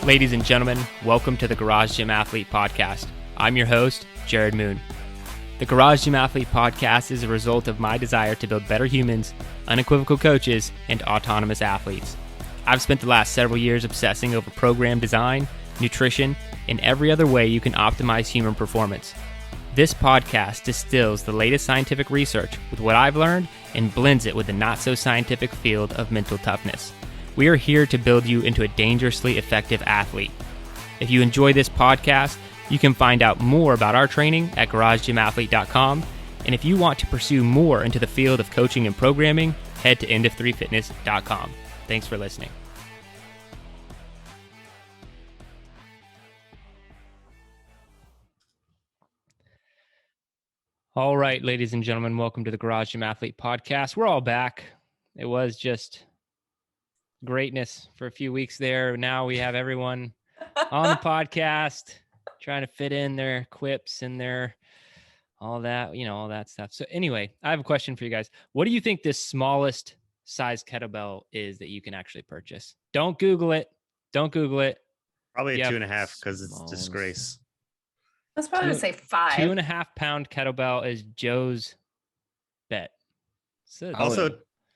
Ladies and gentlemen, welcome to the Garage Gym Athlete Podcast. I'm your host, Jerred Moon. The Garage Gym Athlete Podcast is a result of my desire to build better humans, unequivocal coaches, and autonomous athletes. I've spent the last several years obsessing over program design, nutrition, and every other way you can optimize human performance. This podcast distills the latest scientific research with what I've learned and blends it with the not-so-scientific field of mental toughness. We are here to build you into a dangerously effective athlete. If you enjoy this podcast, you can find out more about our training at garagegymathlete.com. And if you want to pursue more into the field of coaching and programming, head to endof3fitness.com. Thanks for listening. All right, ladies and gentlemen, welcome to the Garage Gym Athlete Podcast. We're all back. It was just greatness for a few weeks there. Now we have everyone on the podcast trying to fit in their quips and their all that, all that stuff. So anyway, I have a question for you guys. What do you think this smallest size kettlebell is that you can actually purchase? Don't Google it. Probably a 2.5 because it's a disgrace. I was probably going to say 5. 2.5 pound kettlebell is Joe's bet. So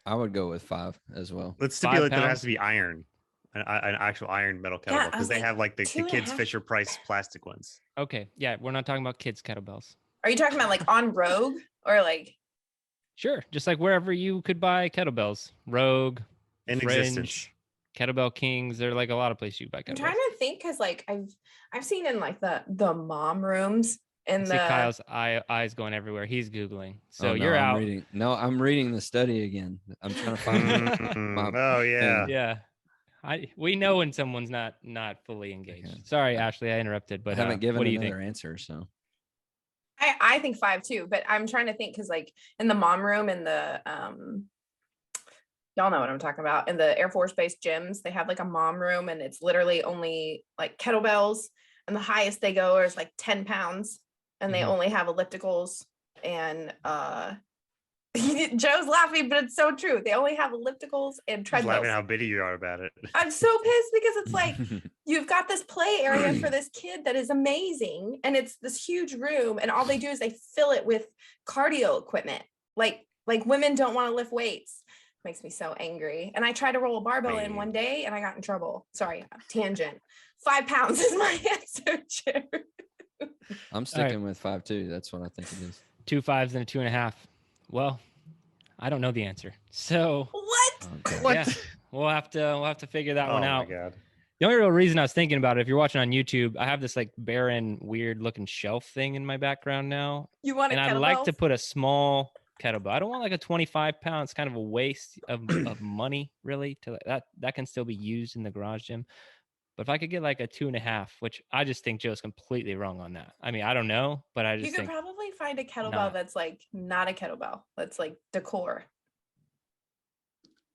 I would go with 5 as well. Let's stipulate that it has to be iron, an actual iron metal kettlebell, because they have like the kids Fisher Price plastic ones. Okay, yeah, we're not talking about kids kettlebells. Are you talking about like on Rogue or like? Sure, just like wherever you could buy kettlebells, Rogue, in Fringe, existence. Kettlebell Kings. They're like a lot of places you buy kettlebells. I'm trying to think because like I've seen in like the mom rooms and see Kyle's eyes going everywhere. He's Googling. So you're out. I'm reading the study again. I'm trying to find my yeah. We know when someone's not fully engaged. Okay. Sorry, Ashley, I interrupted, but I haven't given another another answer. So I think 5 too, but I'm trying to think because like in the mom room and the y'all know what I'm talking about. In the Air Force Base gyms, they have like a mom room and it's literally only like kettlebells, and the highest they go is like 10 pounds. And they only have ellipticals and Joe's laughing, but it's so true. They only have ellipticals and treadmills. Laughing how bitty you are about it. I'm so pissed because it's like you've got this play area for this kid that is amazing, and it's this huge room, and all they do is they fill it with cardio equipment. Like women don't want to lift weights. Makes me so angry. And I tried to roll a barbell in one day and I got in trouble. Sorry, tangent. 5 pounds is my answer, Jerry. I'm sticking with 5 too. That's what I think it is. 2 5s and a 2.5. Well, I don't know the answer. So what? Okay. What? Yeah, we'll have to figure that one out. Oh my God. The only real reason I was thinking about it, if you're watching on YouTube, I have this like barren, weird looking shelf thing in my background now. You want and I like to put a small kettlebell. I don't want like a 25 pound. It's kind of a waste of money, really. To that can still be used in the garage gym. But if I could get like a 2.5, which I just think Joe's completely wrong on that. I mean, I don't know, but I just you could probably find a kettlebell that's like not a kettlebell. That's like decor.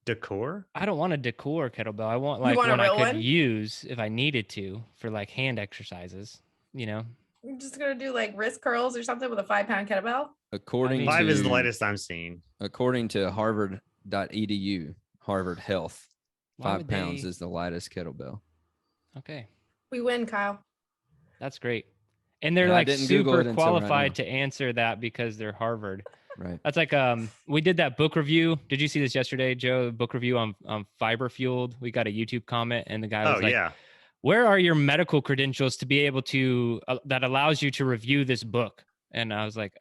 Decor? I don't want a decor kettlebell. I want like one I could use if I needed to for like hand exercises. You're just gonna do like wrist curls or something with a 5 pound kettlebell. 5 is the lightest I'm seeing. According to Harvard.edu, Harvard Health, 5 pounds is the lightest kettlebell. Okay. We win, Kyle. That's great. And they're like super qualified to answer that because they're Harvard. Right. That's like we did that book review. Did you see this yesterday, Joe? Book review on Fiber Fueled. We got a YouTube comment and the guy was like, where are your medical credentials to be able to that allows you to review this book? And I was like,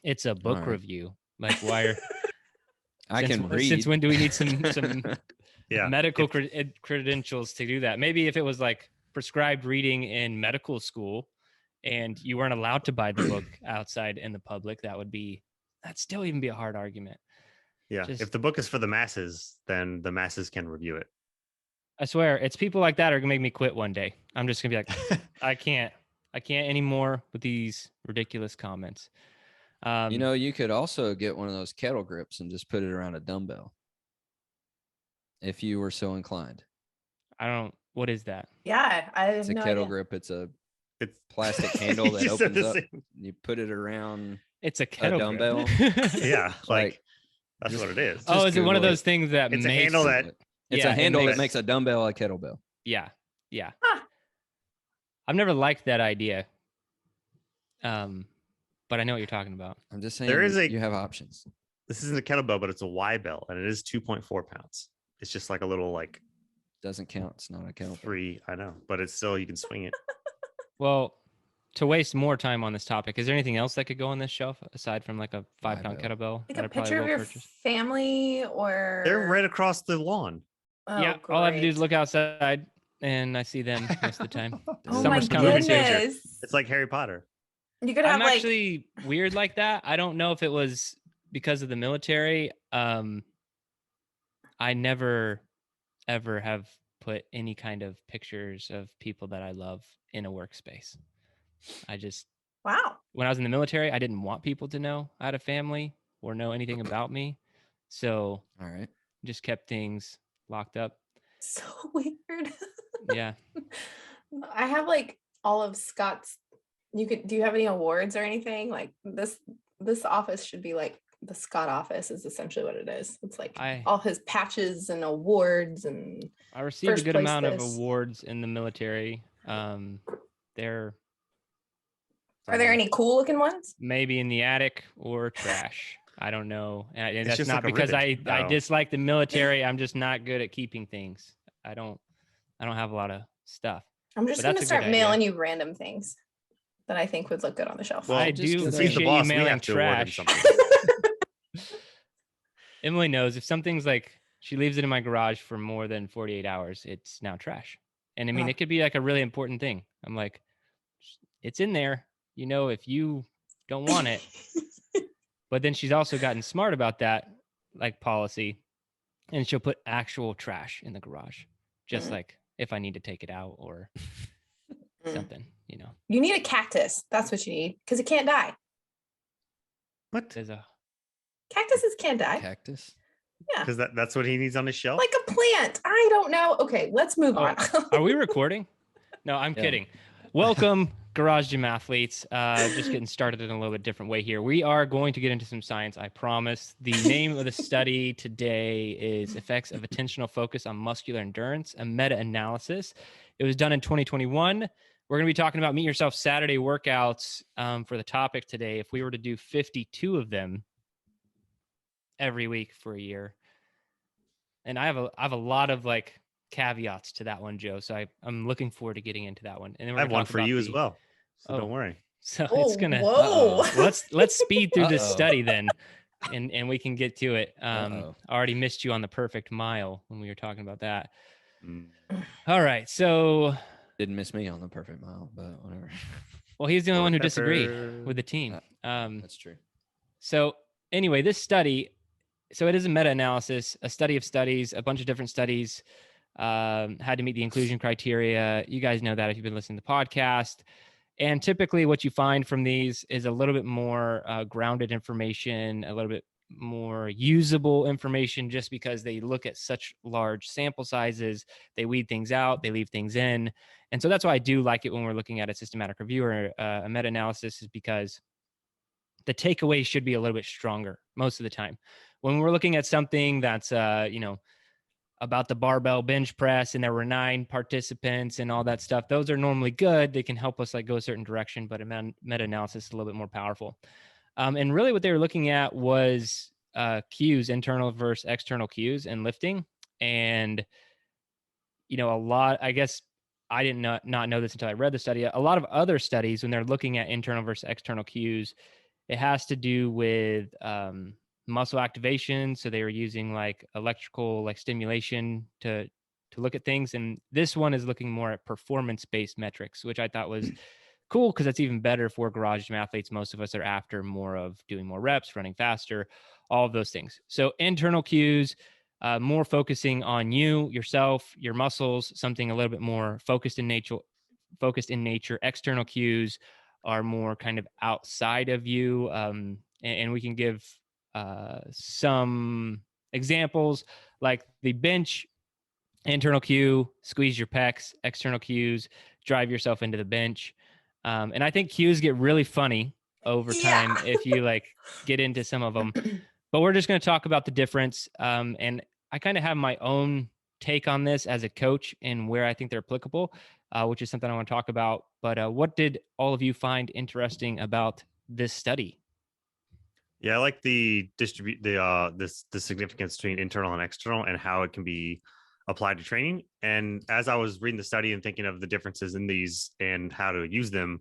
it's a book review. Like why are I can read. Since when do we need some medical credentials to do that? Maybe if it was like prescribed reading in medical school and you weren't allowed to buy the book outside in the public, that'd still even be a hard argument. Yeah. If the book is for the masses, then the masses can review it. I swear it's people like that are gonna make me quit one day. I'm just gonna be like, I can't anymore with these ridiculous comments. You could also get one of those kettle grips and just put it around a dumbbell. If you were so inclined. What is that? Yeah, it's a kettle grip. It's plastic handle that opens up. You put it around. It's a kettle dumbbell. Yeah, like that's what it is. Oh, is it one of those things that it's a handle that it's a handle that makes a dumbbell a kettlebell? Yeah. Yeah. Huh. I've never liked that idea. But I know what you're talking about. I'm just saying There is you have options. This isn't a kettlebell, but it's a Y bell, and it is 2.4 pounds. It's just like a little like Doesn't count. It's not a kettlebell. 3. I know, but it's still, you can swing it. Well, to waste more time on this topic, is there anything else that could go on this shelf aside from like a 5-pound kettlebell? Like that a I probably picture of will your purchase? family, or They're right across the lawn. Oh, Yeah, all I have to do is great. look outside and I see them most of the time. Oh my Summer's coming. goodness. It's like Harry Potter. You could have I'm like actually weird like that. I don't know if it was because of the military. I never ever have put any kind of pictures of people that I love in a workspace. I just, wow. when I was in the military, I didn't want people to know I had a family or know anything about me. So All right. just kept things locked up. So weird. Yeah. I have like all of Scott's. Do you have any awards or anything? Like this office should be like the Scott office is essentially what it is. It's like all his patches and awards, and I received a good amount of this. awards in the military. They're Are there any cool looking ones? maybe in the attic or trash. I don't know. And that's just not like a because ribbon. I Oh. dislike the military. I'm just not good at keeping things. I don't have a lot of stuff. I'm just But going that's to a good start mailing idea. you random things that I think would look good on the shelf. Well, I just do get a- Since he's the appreciate boss, you we mailing have to award him trash. something. Emily knows if something's like she leaves it in my garage for more than 48 hours, it's now trash. And I mean, Oh. it could be like a really important thing. I'm like, it's in there, if you don't want it. But then she's also gotten smart about that, like policy, and she'll put actual trash in the garage, just like if I need to take it out or something, You need a cactus. That's what you need, because it can't die. What? There's a Cactuses can't die. Cactus. Yeah. Because that's what he needs on his shelf. Like a plant. I don't know. Okay, let's move on. Are we recording? No, I'm kidding. Welcome, Garage Gym athletes. Just getting started in a little bit different way here. We are going to get into some science, I promise. The name of the study today is Effects of Attentional Focus on Muscular Endurance, a meta-analysis. It was done in 2021. We're going to be talking about Meet Yourself Saturday workouts for the topic today. If we were to do 52 of them every week for a year. And I have a lot of like caveats to that one, Joe. So I'm looking forward to getting into that one. And then I have one for you as well. So don't worry. So it's gonna whoa. let's speed through this study then, and we can get to it. I already missed you on the perfect mile when we were talking about that. All right, so Didn't miss me on the perfect mile, but whatever. well, he's the only one who disagreed with the team. That's true. So anyway, this study, so it is a meta-analysis, a study of studies, a bunch of different studies had to meet the inclusion criteria. You guys know that if you've been listening to the podcast. And typically what you find from these is a little bit more grounded information, a little bit more usable information, just because they look at such large sample sizes, they weed things out, they leave things in. And so that's why I do like it when we're looking at a systematic review or a meta-analysis, is because the takeaway should be a little bit stronger most of the time. When we're looking at something that's, about the barbell bench press and there were 9 participants and all that stuff, those are normally good. They can help us like go a certain direction, but a meta-analysis is a little bit more powerful. And really what they were looking at was cues, internal versus external cues in lifting. And, a lot, I guess I did not know this until I read the study. A lot of other studies, when they're looking at internal versus external cues, it has to do with muscle activation. So they were using like electrical like stimulation to look at things. And this one is looking more at performance-based metrics, which I thought was cool because that's even better for garage gym athletes. Most of us are after more of doing more reps, running faster, all of those things. So internal cues, more focusing on yourself, your muscles, something a little bit more focused in nature. External cues are more kind of outside of you. And we can give some examples, like the bench. Internal cue, squeeze your pecs. External cues, drive yourself into the bench. And I think cues get really funny over time if you like get into some of them. But we're just going to talk about the difference. And I kind of have my own take on this as a coach and where I think they're applicable, which is something I want to talk about. But what did all of you find interesting about this study? Yeah, I like the the significance between internal and external and how it can be applied to training. And as I was reading the study and thinking of the differences in these and how to use them,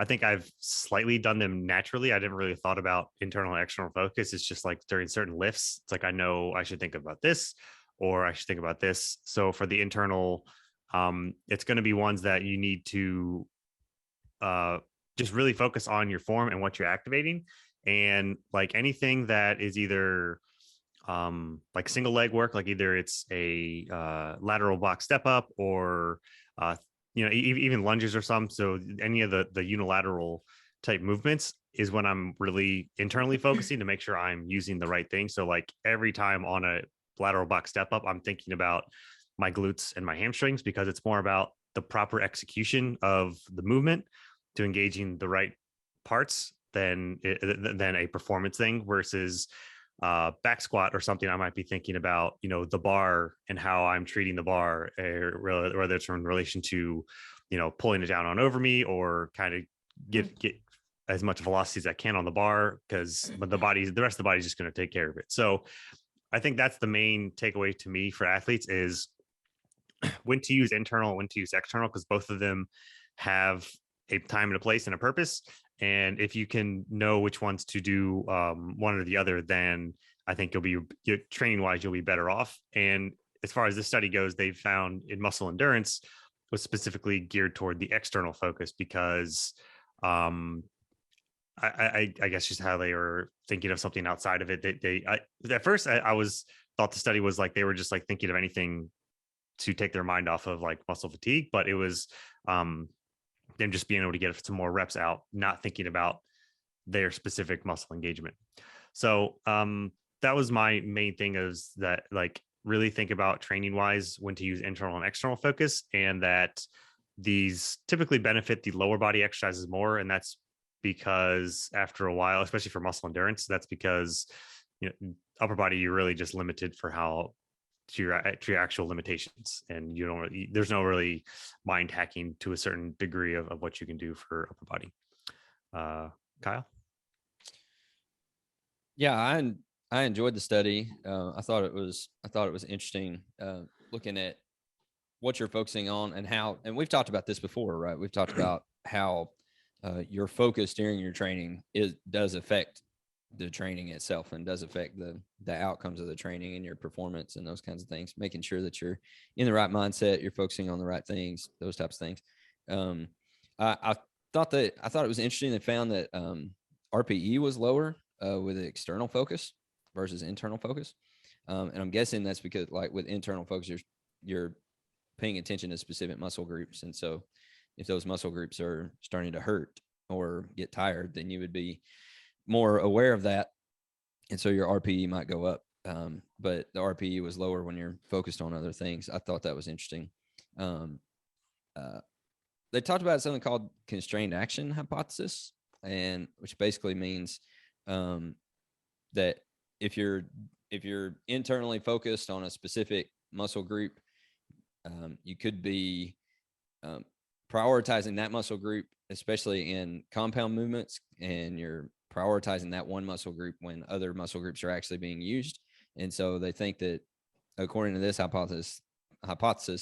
I think I've slightly done them naturally. I didn't really thought about internal and external focus. It's just like during certain lifts, it's like I know I should think about this or I should think about this. So for the internal, it's going to be ones that you need to just really focus on your form and what you're activating. And like anything that is either like single leg work, like either it's a lateral box step up or even lunges or some. So any of the unilateral type movements is when I'm really internally focusing to make sure I'm using the right thing. So like every time on a lateral box step up, I'm thinking about my glutes and my hamstrings because it's more about the proper execution of the movement to engaging the right parts than a performance thing versus back squat or something. I might be thinking about, the bar and how I'm treating the bar, whether it's in relation to, pulling it down on over me or kind of get as much velocity as I can on the bar because the rest of the body is just going to take care of it. So I think that's the main takeaway to me for athletes is when to use internal, when to use external, because both of them have a time and a place and a purpose. And if you can know which ones to do one or the other, then I think training wise, you'll be better off. And as far as this study goes, they found in muscle endurance was specifically geared toward the external focus because I guess just how they were thinking of something outside of it. At first I thought the study was like, they were just like thinking of anything to take their mind off of like muscle fatigue, but it was them just being able to get some more reps out, not thinking about their specific muscle engagement. So that was my main thing is that like really think about training wise when to use internal and external focus, and that these typically benefit the lower body exercises more. And that's because after a while, especially for muscle endurance, that's because upper body, you're really just limited for how to your actual limitations, and there's no really mind hacking to a certain degree of what you can do for upper body. Kyle? Yeah, I enjoyed the study. I thought it was interesting looking at what you're focusing on and how, and we've talked about this before, right? We've talked about how your focus during your training does affect the training itself and does affect the outcomes of the training and your performance and those kinds of things, making sure that you're in the right mindset, you're focusing on the right things, those types of things. I thought it was interesting. They found that RPE was lower with external focus versus internal focus. And I'm guessing that's because like with internal focus, you're paying attention to specific muscle groups. And so if those muscle groups are starting to hurt or get tired, then you would be more aware of that. And so your RPE might go up. But the RPE was lower when you're focused on other things. I thought that was interesting. They talked about something called constrained action hypothesis, and which basically means that if you're internally focused on a specific muscle group, you could be prioritizing that muscle group, especially in compound movements, and you're prioritizing that one muscle group when other muscle groups are actually being used. And so they think that according to this hypothesis,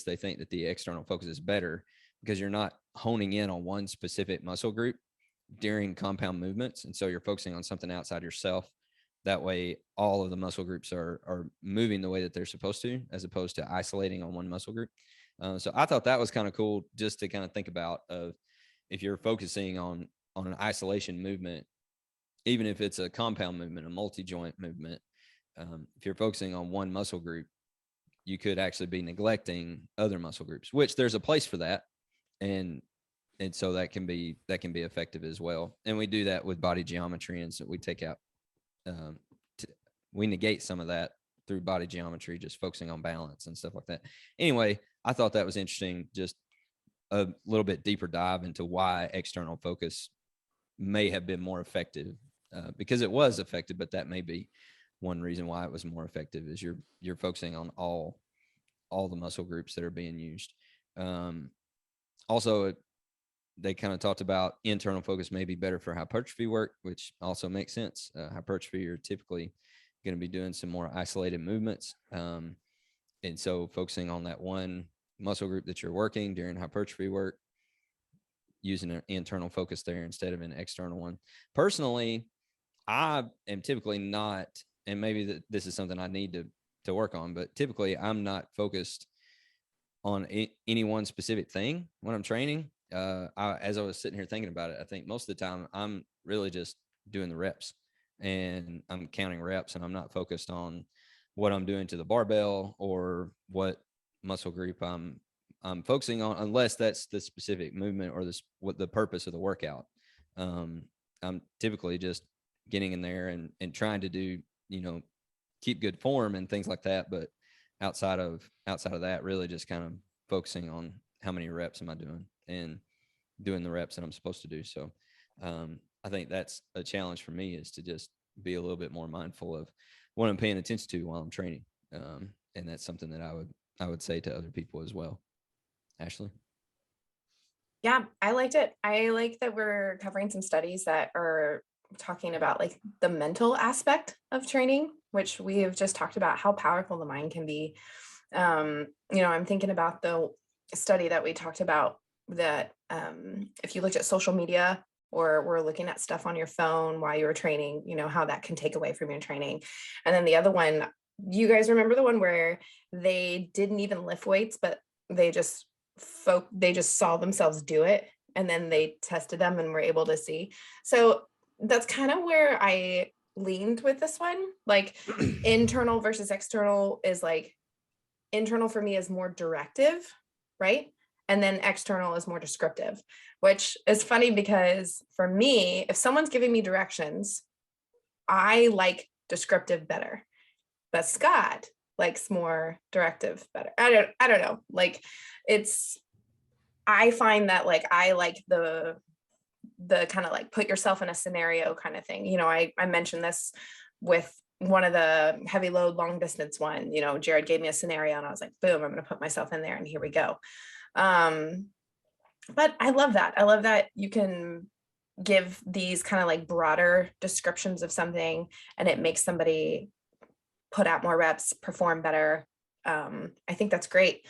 they think that the external focus is better because you're not honing in on one specific muscle group during compound movements. And so you're focusing on something outside yourself. That way, all of the muscle groups are moving the way that they're supposed to, as opposed to isolating on one muscle group. So I thought that was kind of cool just to kind of think about of if you're focusing on an isolation movement, even if it's a compound movement, a multi-joint movement, if you're focusing on one muscle group, you could actually be neglecting other muscle groups, which there's a place for that. And so that can be effective as well. And we do that with body geometry. And so we take out, we negate some of that through body geometry, just focusing on balance and stuff like that. Anyway, I thought that was interesting. Just a little bit deeper dive into why external focus may have been more effective, because it was effective, but that may be one reason why it was more effective is you're focusing on all all the muscle groups that are being used. Also, they kind of talked about internal focus may be better for hypertrophy work, which also makes sense. Hypertrophy, you're typically going to be doing some more isolated movements. And so focusing on that one muscle group that you're working during hypertrophy work, using an internal focus there instead of an external one. Personally, I am typically not, and maybe this is something I need to work on, but typically I'm not focused on any one specific thing when I'm training. As I was sitting here thinking about it, I think most of the time I'm really just doing the reps and I'm counting reps, and I'm not focused on what I'm doing to the barbell or what muscle group I'm focusing on, unless that's the specific movement or what the purpose of the workout. I'm typically just getting in there and trying to do, keep good form and things like that. But outside of that, really just kind of focusing on how many reps am I doing and doing the reps that I'm supposed to do. So I think that's a challenge for me, is to just be a little bit more mindful of what I'm paying attention to while I'm training. And that's something that I would say to other people as well. Ashley? Yeah, I liked it. I like that we're covering some studies that are talking about like the mental aspect of training, which we have just talked about how powerful the mind can be. I'm thinking about the study that we talked about, that if you looked at social media or were looking at stuff on your phone while you were training, how that can take away from your training. And then the other one, you guys remember the one where they didn't even lift weights, but they just saw themselves do it, and then they tested them and were able to see. So that's kind of where I leaned with this one. Like internal versus external is like, internal for me is more directive, right? And then external is more descriptive, which is funny because for me, if someone's giving me directions, I like descriptive better, but Scott likes more directive better. I don't know. Like I find that like, I like the kind of like put yourself in a scenario kind of thing. I mentioned this with one of the heavy load long distance one. Jerred gave me a scenario and I was like, boom, I'm going to put myself in there and here we go. But I love that. I love that you can give these kind of like broader descriptions of something and it makes somebody put out more reps, perform better. I think that's great.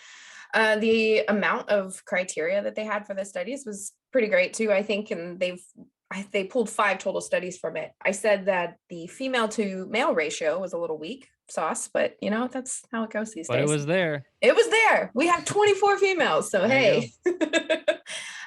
The amount of criteria that they had for the studies was pretty great too, I think. And they pulled 5 total studies from it. I said that the female to male ratio was a little weak sauce, but that's how it goes these days. But it was there. It was there. We have 24 females. So, hey.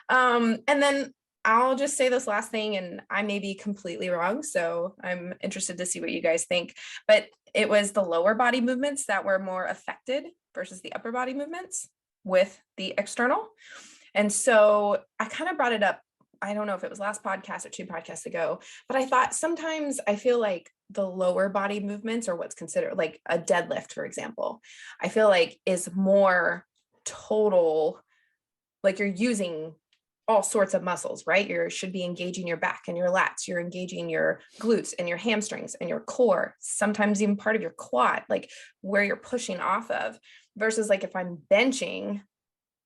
And then I'll just say this last thing, and I may be completely wrong. So I'm interested to see what you guys think, but it was the lower body movements that were more affected versus the upper body movements with the external. And so I kind of brought it up. I don't know if it was last podcast or 2 podcasts ago, but I thought sometimes I feel like the lower body movements, or what's considered like a deadlift, for example, I feel like is more total, like you're using all sorts of muscles, right? You should be engaging your back and your lats, you're engaging your glutes and your hamstrings and your core, sometimes even part of your quad, like where you're pushing off of, versus like if I'm benching,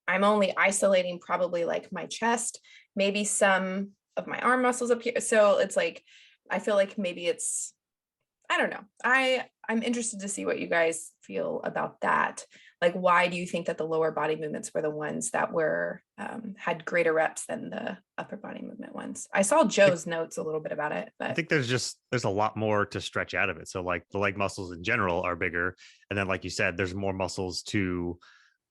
I'm only isolating probably like my chest, maybe some of my arm muscles up here. So it's like, I feel like maybe it's, I don't know. I'm interested to see what you guys feel about that. Like, why do you think that the lower body movements were the ones that were, had greater reps than the upper body movement ones? I saw Joe's notes a little bit about it, but I think there's a lot more to stretch out of it. So like the leg muscles in general are bigger. And then, like you said, there's more muscles to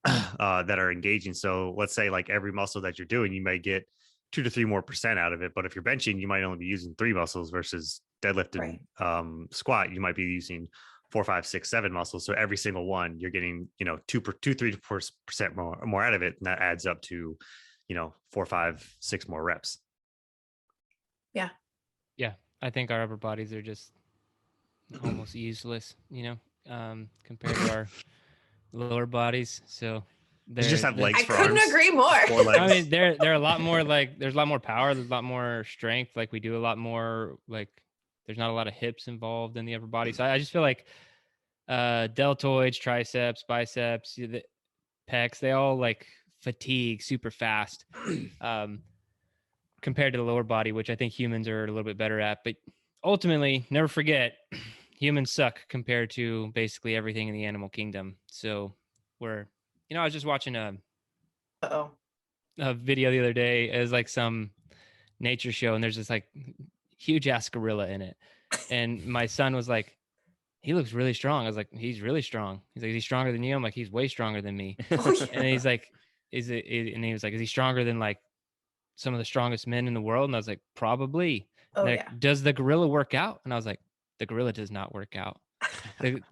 that are engaging. So let's say like every muscle that you're doing, you may get 2 to 3 more % out of it. But if you're benching, you might only be using 3 muscles versus deadlift and right. Squat, you might be using 4, 5, 6, 7 muscles. So every single one, you're getting, 2-3% more out of it. And that adds up to, 4, 5, 6 more reps. Yeah. Yeah. I think our upper bodies are just almost useless, compared to our lower bodies. So You just have legs I for couldn't arms. agree more. 4 legs. I mean, they're a lot more like, there's a lot more power, there's a lot more strength. Like we do a lot more, like there's not a lot of hips involved in the upper body. So I just feel like deltoids, triceps, biceps, the pecs, they all like fatigue super fast compared to the lower body, which I think humans are a little bit better at. But ultimately, never forget, humans suck compared to basically everything in the animal kingdom. So I was just watching Uh-oh. a video the other day. It was like some nature show, and there's this like huge ass gorilla in it. And my son was like, he looks really strong. I was like, he's really strong. He's like, is he stronger than you? I'm like, he's way stronger than me. Oh, yeah. And he's like, and he was like, is he stronger than like some of the strongest men in the world? And I was like, probably. Oh, Like, yeah. does the gorilla work out? And I was like, the gorilla does not work out.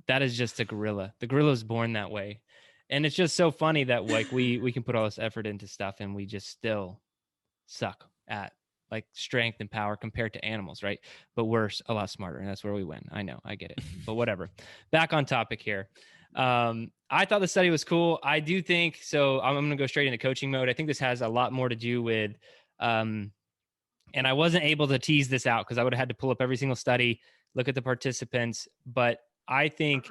That is just a gorilla. The gorilla is born that way. And it's just so funny that like we can put all this effort into stuff and we just still suck at like strength and power compared to animals, right? But we're a lot smarter, and that's where we win. I know, I get it, but whatever. Back on topic here. I thought the study was cool. I do think so. I'm going to go straight into coaching mode. I think this has a lot more to do with, and I wasn't able to tease this out because I would have had to pull up every single study, look at the participants. But I think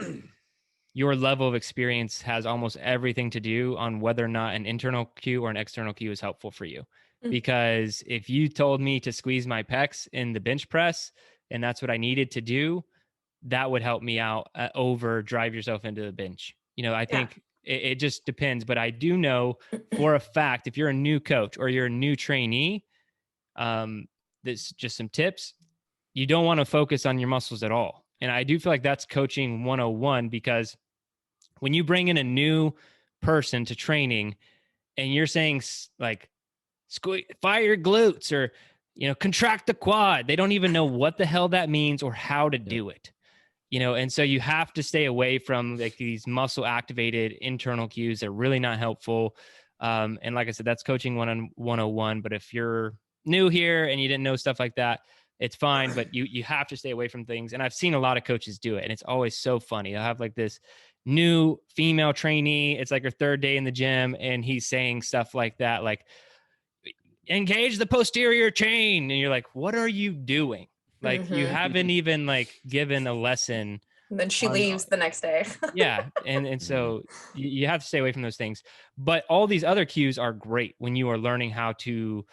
your level of experience has almost everything to do on whether or not an internal cue or an external cue is helpful for you. Because if you told me to squeeze my pecs in the bench press and that's what I needed to do, that would help me out over drive yourself into the bench. I think it just depends. But I do know for a fact, if you're a new coach or you're a new trainee, that's just some tips. You don't want to focus on your muscles at all. And I do feel like that's coaching 101, because when you bring in a new person to training and you're saying like, fire your glutes or, contract the quad, they don't even know what the hell that means or how to do it, and so you have to stay away from like these muscle activated internal cues. They're really not helpful. And like I said, that's coaching 101. But if you're new here and you didn't know stuff like that, it's fine, but you have to stay away from things. And I've seen a lot of coaches do it, and it's always so funny. I have like this new female trainee. It's like her third day in the gym, and he's saying stuff like that, like, engage the posterior chain. And you're like, what are you doing? Like, you haven't even like given a lesson. And then she leaves the next day. Yeah. And so you have to stay away from those things. But all these other cues are great when you are learning how to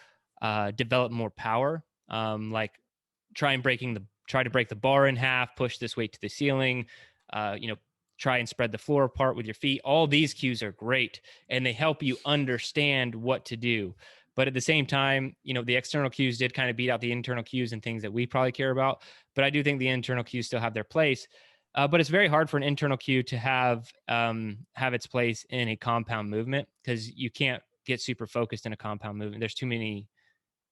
develop more power. Like try to break the bar in half, push this weight to the ceiling, try and spread the floor apart with your feet. All these cues are great, and they help you understand what to do. But at the same time, the external cues did kind of beat out the internal cues and things that we probably care about. But I do think the internal cues still have their place. But it's very hard for an internal cue to have its place in a compound movement, because you can't get super focused in a compound movement. There's too many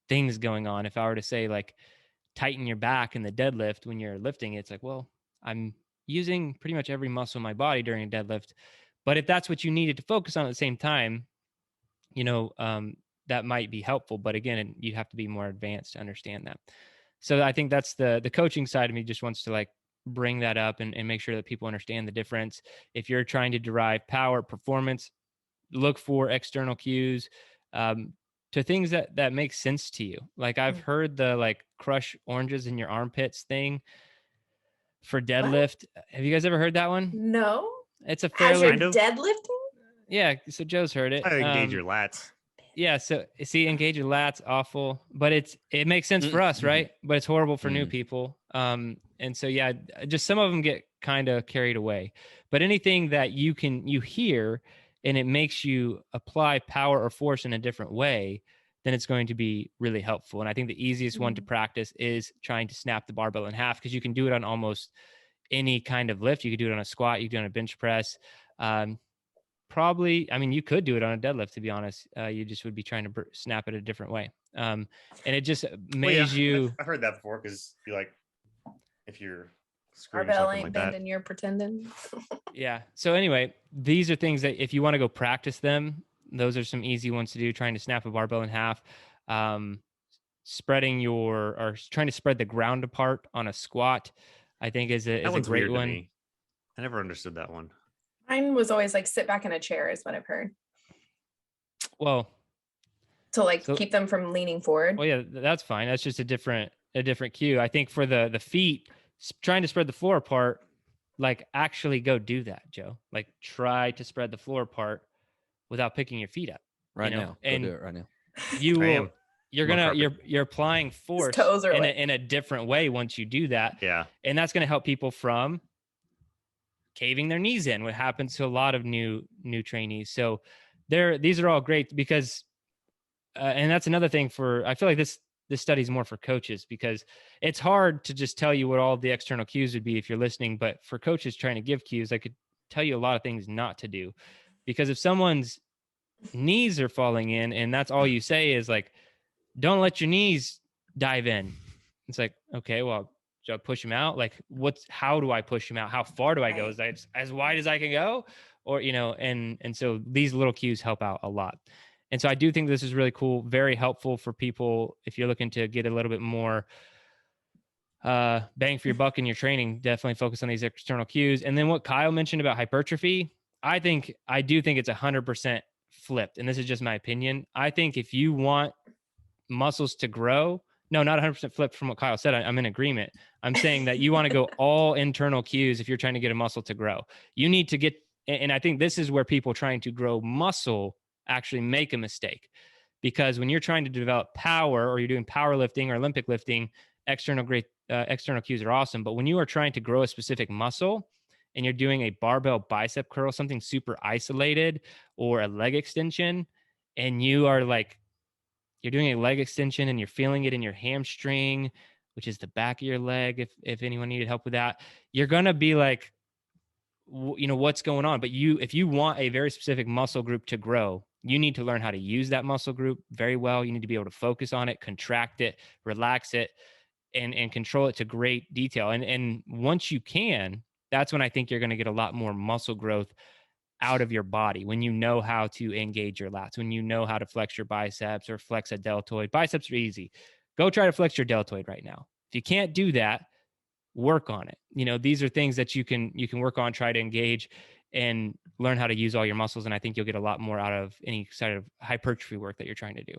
things going on. If I were to say like tighten your back in the deadlift when you're lifting, it's like, well, I'm using pretty much every muscle in my body during a deadlift. But if that's what you needed to focus on at the same time, that might be helpful. But again, you have to be more advanced to understand that. So I think that's the coaching side of me just wants to like bring that up and make sure that people understand the difference. If you're trying to derive power, performance, look for external cues to things that make sense to you. Like I've heard the like crush oranges in your armpits thing for deadlift. What? Have you guys ever heard that one? No. It's a fairly deadlifting. Yeah. So Joe's heard it. I engage your lats. Yeah. So see, engage your lats, awful, but it makes sense for us, right? But it's horrible for new people. And so, yeah, just some of them get kind of carried away, but anything that you hear and it makes you apply power or force in a different way, then it's going to be really helpful. And I think the easiest one to practice is trying to snap the barbell in half, because you can do it on almost any kind of lift. You could do it on a squat, you could do it on a bench press. Probably, I mean, you could do it on a deadlift, to be honest. You just would be trying to snap it a different way. And it just made you. I've heard that before, because you like, if you're barbell ain't bending, you're pretending. Yeah. So anyway, these are things that if you want to go practice them, those are some easy ones to do. Trying to snap a barbell in half, trying to spread the ground apart on a squat, I think is a great one. I never understood that one. Mine was always like sit back in a chair is what I've heard. Well, to keep them from leaning forward. Well, yeah, that's fine. That's just a different cue. I think for the feet, trying to spread the floor apart, like actually go do that, Joe. Like try to spread the floor apart without picking your feet up Right you know? now. And Go do it right now. you I will, am. you're I'm on gonna, carpet. you're applying force toes are like- in a different way once you do that. Yeah. And that's going to help people from caving their knees in, what happens to a lot of new trainees. So these are all great because, and that's another thing I feel like this study is more for coaches, because it's hard to just tell you what all the external cues would be if you're listening. But for coaches trying to give cues, I could tell you a lot of things not to do, because if someone's knees are falling in and that's all you say is like, don't let your knees dive in. It's like, okay, well, should I push him out? Like how do I push him out? How far do I go? Is that as wide as I can go? Or, and so these little cues help out a lot. And so I do think this is really cool, very helpful for people. If you're looking to get a little bit more bang for your buck in your training, definitely focus on these external cues. And then what Kyle mentioned about hypertrophy, I do think it's 100% flipped. And this is just my opinion. I think if you want muscles to grow, no, not 100% flipped from what Kyle said. I'm in agreement. I'm saying that you want to go all internal cues if you're trying to get a muscle to grow. You need to get, and I think this is where people trying to grow muscle actually make a mistake, because when you're trying to develop power or you're doing powerlifting or Olympic lifting, external cues are awesome. But when you are trying to grow a specific muscle and you're doing a barbell bicep curl, something super isolated, or a leg extension, and you are like, you're doing a leg extension and you're feeling it in your hamstring, which is the back of your leg. If anyone needed help with that, you're going to be like, what's going on? But if you want a very specific muscle group to grow, you need to learn how to use that muscle group very well. You need to be able to focus on it, contract it, relax it, and control it to great detail. And once you can, that's when I think you're going to get a lot more muscle growth out of your body, when you know how to engage your lats, when you know how to flex your biceps or flex a deltoid. Biceps are easy. Go try to flex your deltoid right now. If you can't do that, work on it. These are things that you can work on, try to engage and learn how to use all your muscles. And I think you'll get a lot more out of any sort of hypertrophy work that you're trying to do.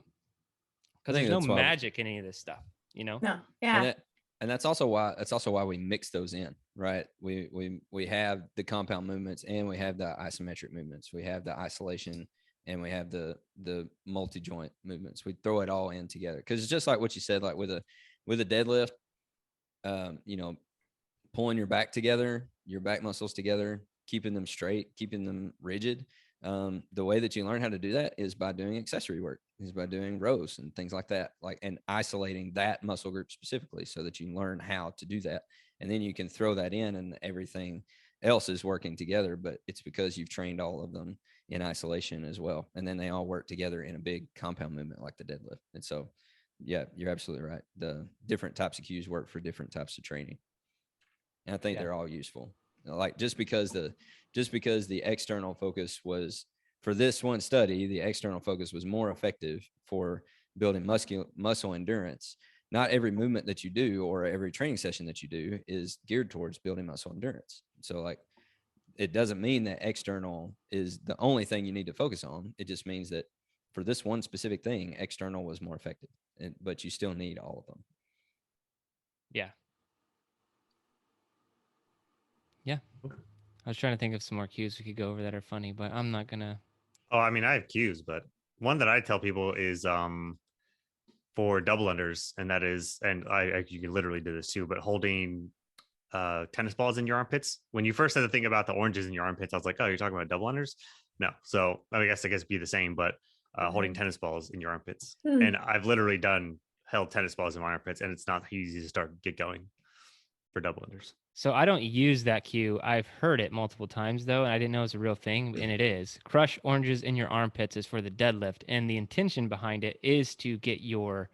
Because there's no magic in any of this stuff, No. Yeah. And that's also why we mix those in, right? We have the compound movements and we have the isometric movements. We have the isolation and we have the multi-joint movements. We throw it all in together, because it's just like what you said, like with a deadlift, pulling your back together, your back muscles together, keeping them straight, keeping them rigid. The way that you learn how to do that is by doing accessory work, is by doing rows and things like that, and isolating that muscle group specifically so that you learn how to do that. And then you can throw that in and everything else is working together, but it's because you've trained all of them in isolation as well. And then they all work together in a big compound movement like the deadlift. And so, yeah, you're absolutely right. The different types of cues work for different types of training. And I think they're all useful. Like just because the external focus was, for this one study, the external focus was more effective for building muscle endurance. Not every movement that you do or every training session that you do is geared towards building muscle endurance. So like, it doesn't mean that external is the only thing you need to focus on. It just means that for this one specific thing, external was more effective, but you still need all of them. Yeah. Yeah. I was trying to think of some more cues we could go over that are funny, but I'm not gonna. Oh, I mean, I have cues, but one that I tell people is for double unders, and that is, and you can literally do this too, but holding tennis balls in your armpits. When you first said the thing about the oranges in your armpits, I was like, oh, you're talking about double unders? No. So I guess be the same, but holding tennis balls in your armpits. And I've literally held tennis balls in my armpits, and it's not easy to get going for double unders. So I don't use that cue. I've heard it multiple times though, and I didn't know it was a real thing, and it is. Crush oranges in your armpits is for the deadlift, and the intention behind it is to get your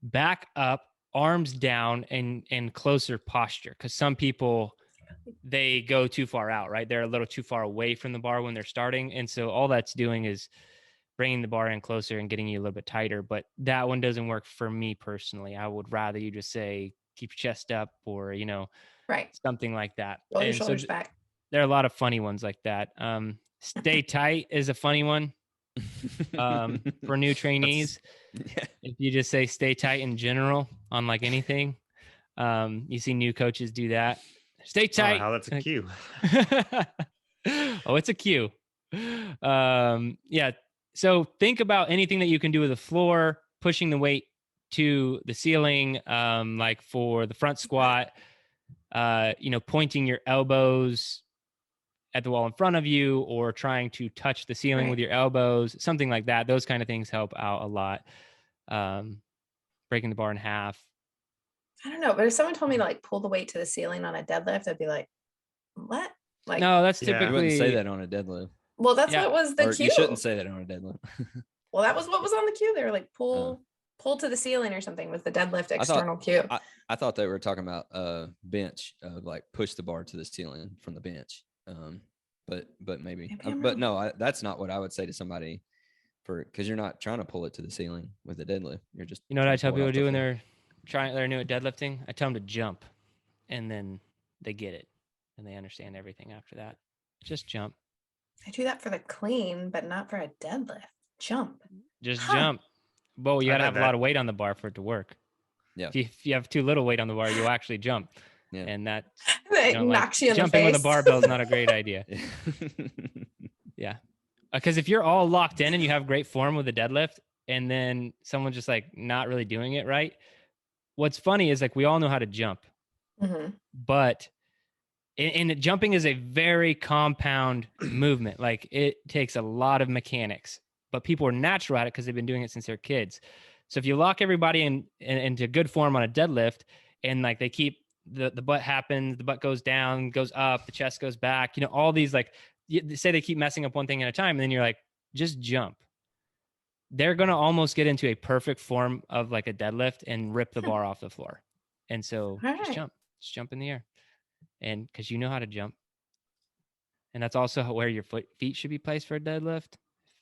back up, arms down, and closer posture. Because some people, they go too far out, right? They're a little too far away from the bar when they're starting, and so all that's doing is bringing the bar in closer and getting you a little bit tighter. But that one doesn't work for me personally. I would rather you just say keep your chest up, or right, something like that. Roll your shoulders back. There are a lot of funny ones like that. Stay tight is a funny one for new trainees. If you just say stay tight in general on like anything, you see new coaches do that. Stay I don't know tight. how that's a cue. Oh, it's a cue. Yeah. So think about anything that you can do with the floor, pushing the weight to the ceiling, like for the front squat, pointing your elbows at the wall in front of you or trying to touch the ceiling with your elbows, something like that. Those kind of things help out a lot. Breaking the bar in half. I don't know, but if someone told me to like pull the weight to the ceiling on a deadlift, I'd be like, what? Like, No, that's Yeah. typically. You wouldn't say that on a deadlift. well, that's Yeah. what was the Or cue. you shouldn't say that on a deadlift. Well, that was what was on the cue. They were like, pull to the ceiling or something with the deadlift external cue. I thought they were talking about bench, like push the bar to the ceiling from the bench. But maybe, but no, that's not what I would say to somebody because you're not trying to pull it to the ceiling with a deadlift. You're just, You know what I tell trying to people pull to it do off when they're new at deadlifting? I tell them to jump, and then they get it, and they understand everything after that. Just jump. I do that for the clean, but not for a deadlift. Jump. Just jump. Well, you I've got to had have a lot of weight on the bar for it to work. Yeah. If you have too little weight on the bar, you'll actually jump. Yeah. And that It knocks you in the jumping face. with a barbell is not a great idea. Yeah. Because if you're all locked in and you have great form with a deadlift and then someone's just like not really doing it right, what's funny is like we all know how to jump, but and jumping is a very compound movement. Like it takes a lot of mechanics, but people are natural at it because they've been doing it since they're kids. So if you lock everybody into good form on a deadlift and like they keep the butt happens, the butt goes down, goes up, the chest goes back, all these like, say they keep messing up one thing at a time and then you're like, just jump. They're going to almost get into a perfect form of like a deadlift and rip the bar off the floor. And so just jump in the air. And because you know how to jump. And that's also where your feet should be placed for a deadlift.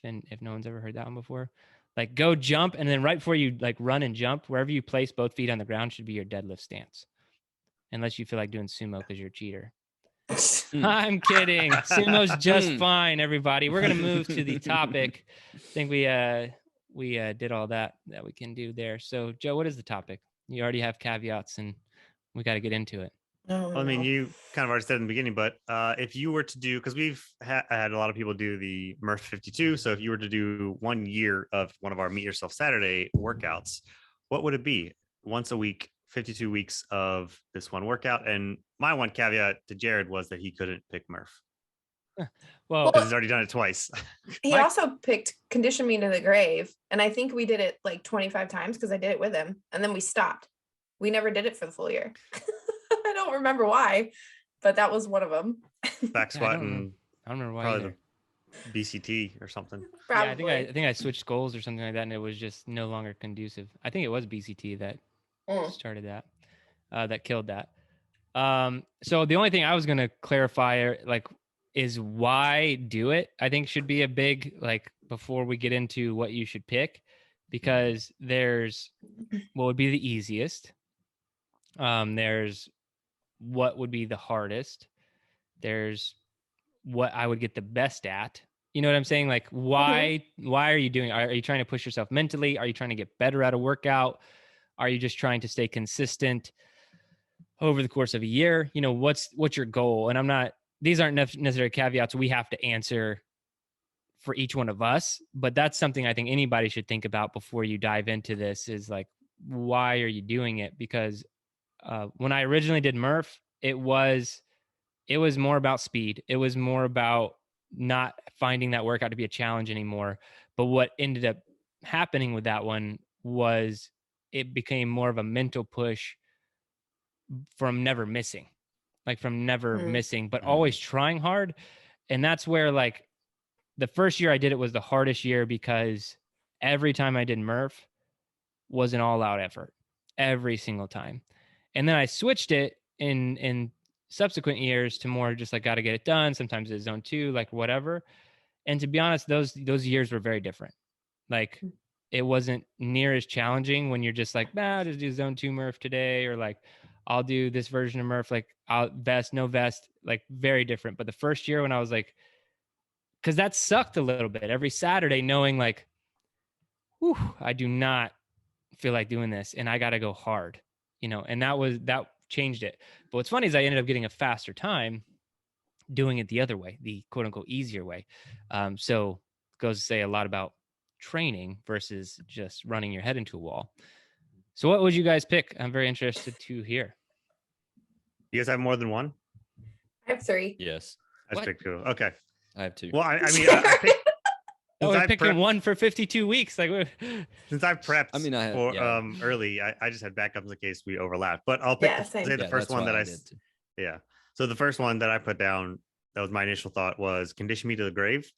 And if no one's ever heard that one before, like go jump. And then right before you like run and jump, wherever you place both feet on the ground should be your deadlift stance. Unless you feel like doing sumo because you're a cheater. I'm kidding. Sumo's just fine, everybody. We're going to move to the topic. I think we did all that we can do there. So Joe, what is the topic? You already have caveats and we got to get into it. Well, I mean, you kind of already said in the beginning, but if you were to do, because we've had a lot of people do the Murph 52. So if you were to do 1 year of one of our Meet Yourself Saturday workouts, what would it be? Once a week, 52 weeks of this one workout. And my one caveat to Jerred was that he couldn't pick Murph. Well, because he's already done it twice. He also picked Condition Me to the Grave. And I think we did it like 25 times because I did it with him. And then we stopped. We never did it for the full year. I don't remember why, but that was one of them. Back squat and I don't remember why probably either. the BCT or something. Probably. Yeah, I think I switched goals or something like that, and it was just no longer conducive. I think it was BCT that started that, that killed that. So the only thing I was going to clarify, like, is why do it? I think should be a big, like, before we get into what you should pick, because there's what would be the easiest. There's what would be the hardest. There's what I would get the best at. You know what I'm saying? Like, why are you doing? Are you trying to push yourself mentally? Are you trying to get better at a workout? Are you just trying to stay consistent over the course of a year? You know, what's your goal? And these aren't necessarily caveats we have to answer for each one of us, but that's something I think anybody should think about before you dive into this is like, why are you doing it? Because when I originally did Murph, it was more about speed. It was more about not finding that workout to be a challenge anymore. But what ended up happening with that one was it became more of a mental push from never missing, but always trying hard. And that's where, like, the first year I did it was the hardest year because every time I did Murph was an all-out effort every single time. And then I switched it in subsequent years to more just like got to get it done. Sometimes it's zone 2, like whatever. And to be honest, those years were very different. Like, it wasn't near as challenging when you're just like, I'll just do zone 2 Murph today, or like I'll do this version of Murph, like I'll vest, no vest, like very different. But the first year when I was like, because that sucked a little bit every Saturday, knowing like, I do not feel like doing this and I got to go hard, and that changed it. But what's funny is I ended up getting a faster time doing it the other way, the quote unquote easier way. So it goes to say a lot about training versus just running your head into a wall. So what would you guys pick? I'm very interested to hear. You guys have more than one? I have 3. Yes, I just picked 2. Okay. I have 2. Well, I mean, I picked. Oh, Since we're I've picking prepped- one for 52 weeks. Like, Since I've prepped I mean, I have- for yeah. early, I just had backups in case we overlap. But I'll pick Yeah, same. say the Yeah, first that's one what that I did too. yeah. So the first one that I put down, that was my initial thought, was condition me to the grave,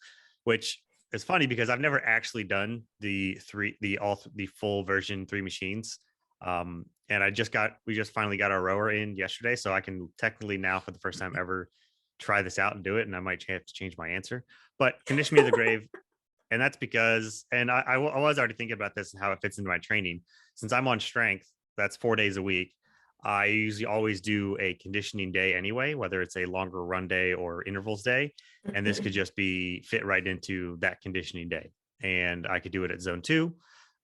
which is funny because I've never actually done the full version 3 machines. And we just finally got our rower in yesterday, so I can technically now for the first time ever try this out and do it. And I might have to change my answer, but condition me to the grave. And that's because, and I was already thinking about this and how it fits into my training. Since I'm on strength, that's 4 days a week. I usually always do a conditioning day anyway, whether it's a longer run day or intervals day. And this could just be fit right into that conditioning day. And I could do it at zone 2,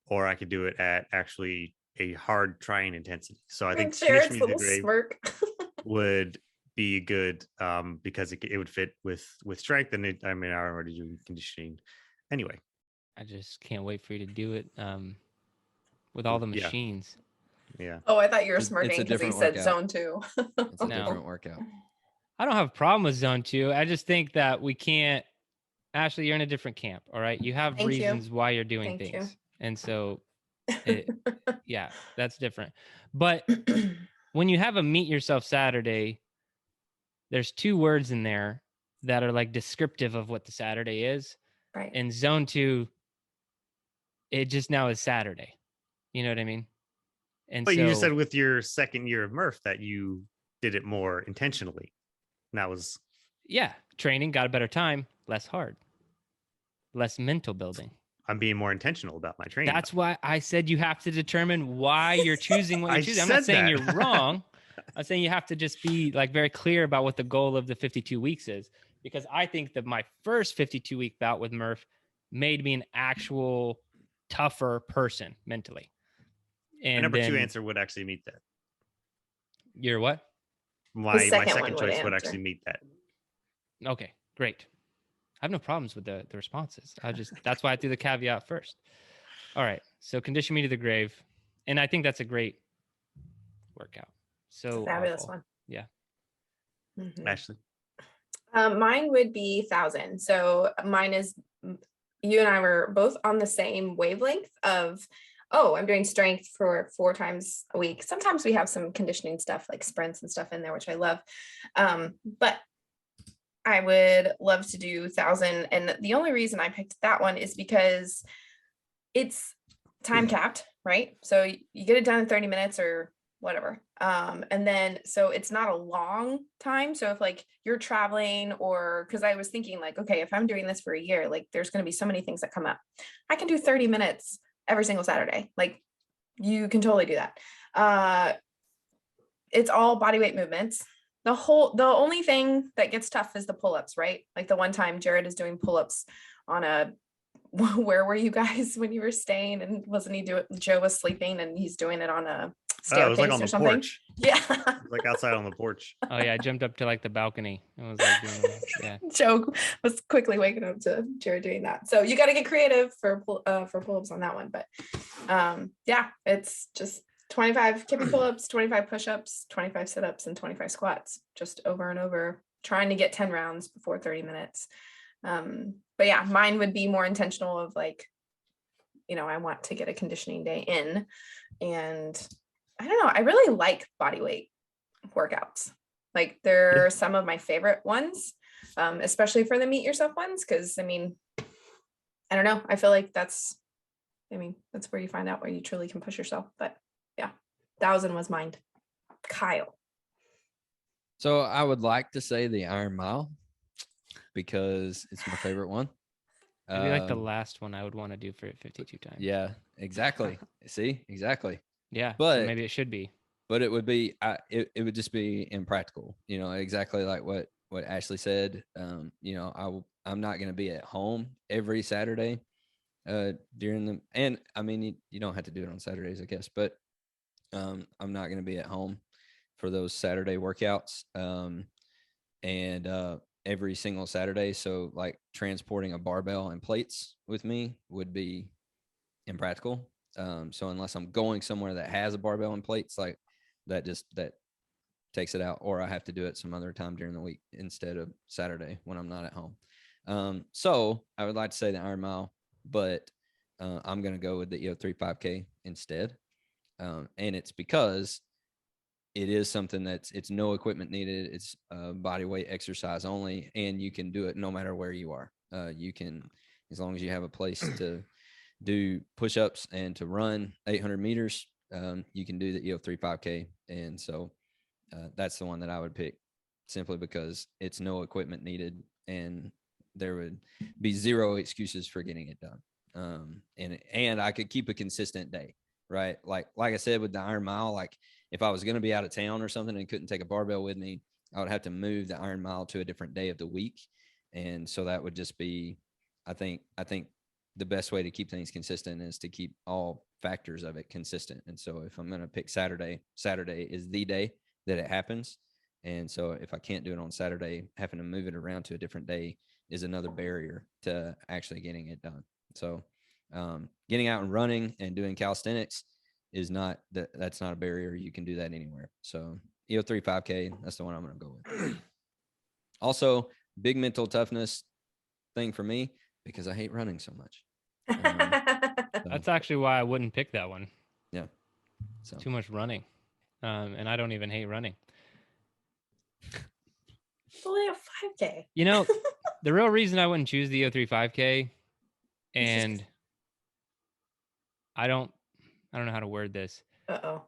or I could do it at actually a hard trying intensity. So I think Jared's condition me to the little grave smirk. would be good because it would fit with strength. And I already do conditioning anyway. I just can't wait for you to do it with all the Yeah. machines. Yeah. Oh, I thought you were It's a smirking because he different said workout. zone 2. It's a No. different workout. I don't have a problem with zone 2. I just think that we can't. Ashley, you're in a different camp. All right. You have Thank you. reasons why you're doing Thank you. things. And so, yeah, that's different. But when you have a meet yourself Saturday, there's 2 words in there that are like descriptive of what the Saturday is. Right. In zone 2, it just now is Saturday. You know what I mean? And But so, you just said with your second year of Murph that you did it more intentionally. And that was yeah, training, got a better time, less hard, less mental building. I'm being more intentional about my training. That's why I said you have to determine why you're choosing what you're I choosing. I'm not said saying that. you're wrong. I'm saying you have to just be like very clear about what the goal of the 52 weeks is, because I think that my first 52 week bout with Murph made me an actual tougher person mentally. And my number 2 then answer would actually meet that. you're what? My second one second would choice would answer. actually meet that. Okay, great. I have no problems with the responses. That's why I threw the caveat first. All right. So condition me to the grave. And I think that's a great workout. So Fabulous awful. one. Yeah. Mhm. Ashley. Mine would be 1,000. So mine is, you and I were both on the same wavelength of, oh, I'm doing strength for 4 times a week. Sometimes we have some conditioning stuff like sprints and stuff in there, which I love. But I would love to do 1,000. And the only reason I picked that one is because it's time capped, right? So you get it done in 30 minutes or whatever. And then, so it's not a long time. So if like you're traveling, or, cause I was thinking like, okay, if I'm doing this for a year, like there's going to be so many things that come up. I can do 30 minutes every single Saturday. Like you can totally do that. It's all body weight movements. The only thing that gets tough is the pull-ups, right? Like the one time Jerred is doing pull-ups on a, where were you guys when you were staying, and wasn't he doing, Joe was sleeping and he's doing it on a staircase it was like on or the something. porch. Yeah. Like outside on the porch. Oh yeah. I jumped up to like the balcony. I was like, yeah. Joe was quickly waking up to Jerry doing that. So you got to get creative for pull-ups on that one. But yeah, it's just 25 kippy pull-ups, 25 push-ups, 25 sit-ups, and 25 squats, just over and over, trying to get 10 rounds before 30 minutes. But yeah, mine would be more intentional of like, I want to get a conditioning day in, and I don't know, I really like body weight workouts. Like they're some of my favorite ones, especially for the meet yourself ones. Cause I don't know. I feel like that's where you find out where you truly can push yourself. But yeah, 1,000 was mine. Kyle. So I would like to say the Iron Mile because it's my favorite one. Maybe like the last one I would want to do for it 52 times. Yeah, exactly. See, exactly. Yeah. But so maybe it should be. But it would be, it would just be impractical, exactly like what Ashley said. I'm not going to be at home every Saturday during the, and I mean, you don't have to do it on Saturdays, I guess, but I'm not going to be at home for those Saturday workouts. And every single Saturday. So like transporting a barbell and plates with me would be impractical. So unless I'm going somewhere that has a barbell and plates, like that takes it out, or I have to do it some other time during the week instead of Saturday when I'm not at home. So I would like to say the Iron Mile, but I'm going to go with the EO3 5K instead. And it's because it is something it's no equipment needed. It's body weight exercise only, and you can do it no matter where you are. You can, as long as you have a place to do push-ups and to run 800 meters, you can do the EO3 5K. And so that's the one that I would pick, simply because it's no equipment needed, and there would be zero excuses for getting it done. And I could keep a consistent day, right? Like I said, with the Iron Mile, like if I was going to be out of town or something and couldn't take a barbell with me, I would have to move the Iron Mile to a different day of the week. And so that would just be, I think the best way to keep things consistent is to keep all factors of it consistent. And so if I'm going to pick Saturday is the day that it happens. And so if I can't do it on Saturday, having to move it around to a different day is another barrier to actually getting it done. So getting out and running and doing calisthenics is that's not a barrier. You can do that anywhere. So EO3 5K, that's the one I'm going to go with. Also, big mental toughness thing for me, because I hate running so much. That's actually why I wouldn't pick that one. Yeah. So too much running. And I don't even hate running. It's only a 5K. You know, the real reason I wouldn't choose the EO3 5K, and I don't know how to word this. Uh-oh.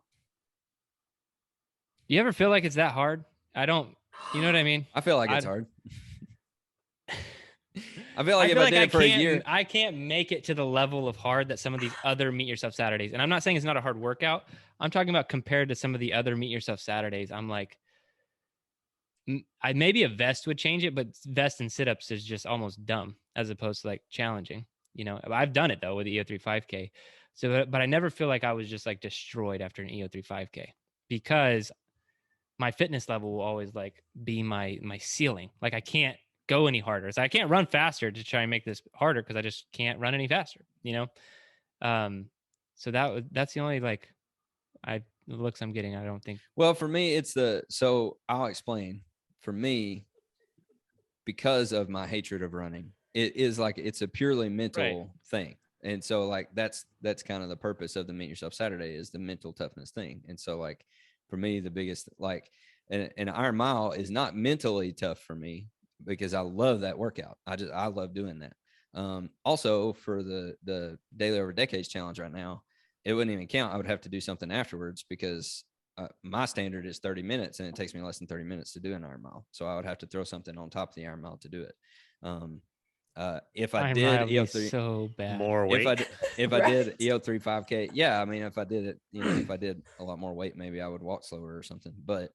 You ever feel like it's that hard? You know what I mean? I feel like it's hard. I feel like if I did it for a year, I can't make it to the level of hard that some of these other Meet Yourself Saturdays. And I'm not saying it's not a hard workout. I'm talking about compared to some of the other Meet Yourself Saturdays. I'm like, maybe a vest would change it, but vest and sit-ups is just almost dumb as opposed to like challenging. You know, I've done it though with the EO3 5K. So, but I never feel like I was just like destroyed after an EO3 5K, because my fitness level will always like be my ceiling. Like I can't go any harder. So I can't run faster to try and make this harder, because I just can't run any faster, you know? So that's the only like looks I'm getting. I don't think. Well, for me, so I'll explain. For me, because of my hatred of running, it is like, it's a purely mental thing. And so like, that's kind of the purpose of the Meet Yourself Saturday, is the mental toughness thing. And so like, for me, the biggest, like, an Iron Mile is not mentally tough for me, because I love that workout. I love doing that. Also for the Daily Over Decades challenge right now, it wouldn't even count. I would have to do something afterwards, because my standard is 30 minutes, and it takes me less than 30 minutes to do an Iron Mile. So I would have to throw something on top of the Iron Mile to do it. If I did EO3, so bad. More weight. If I did EO3 5K, yeah, I mean, if I did it, if I did a lot more weight, maybe I would walk slower or something. But